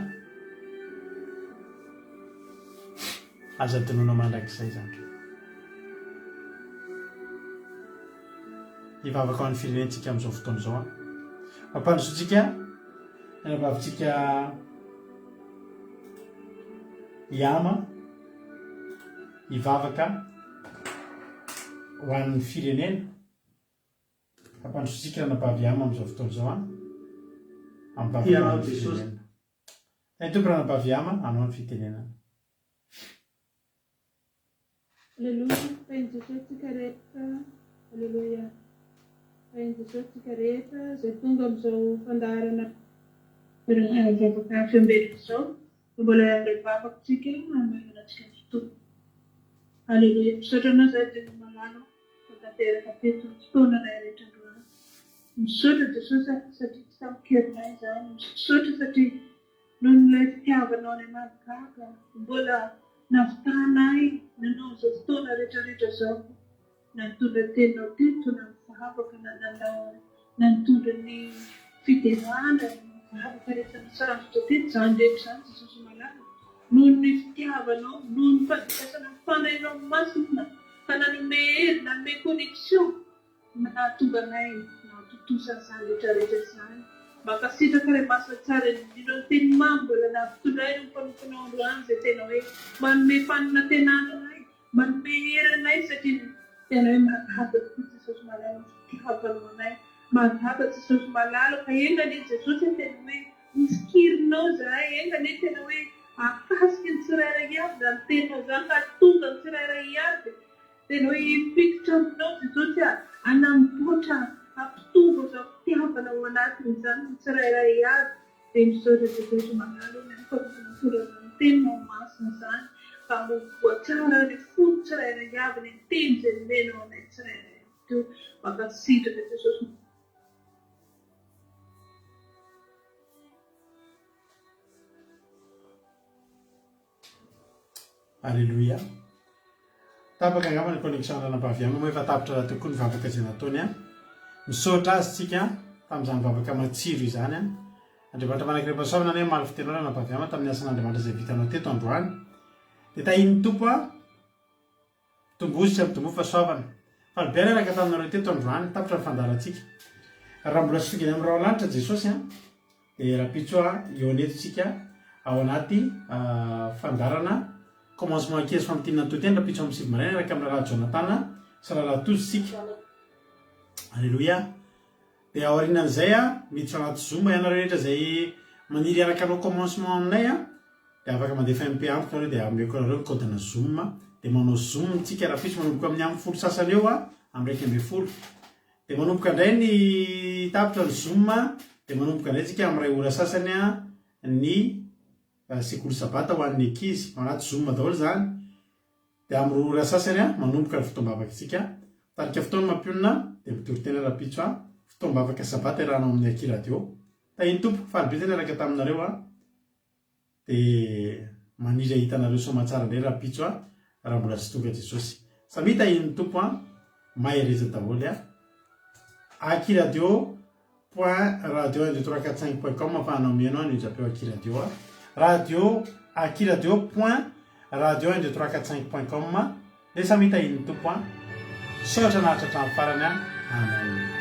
S1: Aza tonoana mandrakizay zany. Hivavaka ho an'ny firenentsika amin'izao fotoana izao. Mampandrosotsika anabavitsika iama hivavaka ho an'ny firenena. Mampandrosotsika anabavy iama amin'izao fotoana izao amin'ny firenena. Ny tompo anabavy iama hanao ny fitenenana.
S2: Alleluia, Pain Jesosy tsika rehetra. Alleluia. Pain Jesosy tsika rehetra izay tonga amin'izao fandaharana zavaka fiambelona izao. Mbola revavaka tsika amin'ny antsika fotoana. Alleluia. Misaotra anao izay dia malalo tanteraka teto fotoana rehetra androany. Misaotra Jesosy satria tsy tamikerinay izany. Misaotra satria noho ilay fitiavanao any Madagaga mbola navitanay nanao izao fotoana rehetrarehetra izao. Nantondra teninao teto na mivavaka na nitondra ny fitiavana mivavaka rehetra nisarotra teto izany rehetra izany Jesosy malala. Noho ny fitiavanao, noho ny fandikasana fanainao masina ka nanome hery, nanome connexion nahatonga anay nahatotosa izany rehetrarehetra izany. Makasitraka ilay masina tsara indrindra ny teny mamy mbola nahavitondray ny mpanofanao androany izay tena hoe manome fanantenana anay, manome hery anay satria tena hoe mahagaga tokoa Jesosy malala fitiavanao anay. Mahagaga Jesosy malala ka engany Jesosy tena hoe miskirinao zahay, engany tena hoe akasiky ny tsirairay avy zany teninao zany ka tonga ny tsirairay avy. Tena hoe hipikitra aminao Jesosy anamboatra ampitombo izao fitiavanao anatiny izany ny tsirairay avy. Dia misaotra Jesosy malala ny fampitombona ny teninao masina izany ka voatsara ny fony tsirairay avy ny teny izay nomenao anay tsirairay to mankasitraka Jesosy.
S1: Alleluia. Tapaka angamba ny connexion anabavy iama moa efa tapitra tokoa ny vavaka izay nataony a. Misaotra azy tsika tamin'izany vavaka matsiro izany a. Andriamanitra manankirepasoavana ny maly fitenona anabavy iama tamin'ny asan'Andriamanitra izay vitanao teto androany. Dia tahiny tompo a tombositra mitombo fasoavana. Fa ny biara araka taminareo teto androany tapitra ny fandarantsika. Raha mbola sogany amin'ny rao lanitra Jesosy a. Dia rapitso a eo anetitsika ao anaty fandarana. Commencement kely famitiny totena rapitso amin'ny sivy maraina araka amin'ny raha Jonatana sy raha tozitsika. Alleluia. Dia ao aorianan'izay a miditra anaty Zoom ianareo rehetra izay maniry araka anao commencement aminay a. Dia afaka mandefa MP amiko nareo dia ameko anareo ny code-na Zoom. Dia manao Zoom tsika rapitso manomboka amin'ny amin'ny folo sasany eo a amin'ny 1:12. Dia manomboka indray ny tapitra ny Zoom dia manomboka indray tsika amin'ny 2 ora sasany a ny sekoly sabata ho an'ny ankizy anaty Zoom daholo zany. Dia amin'ny 2 ora sasany a manomboka ny fotoam-bavaka tsika. Tarika fotoana mampionina dia mitory tena rapitso a fotoam-bavaka sabata irahanao amin'ny Aki radio. Tahiny tompo falibe tena araka taminareo a. Dia maniry ahitanareo somatsara indray rapitso a raha mbola tsy tonga Jesosy. Samy tahiny tompo a mahereza daholo a. Aki radio .radio12345.com afahanao mianao ny japeo Aki radio a. Radio Aki radio.radio12345.com. Dia samy tahiny tompo a. Saotra nahatratra amin'ny farany a. Amen.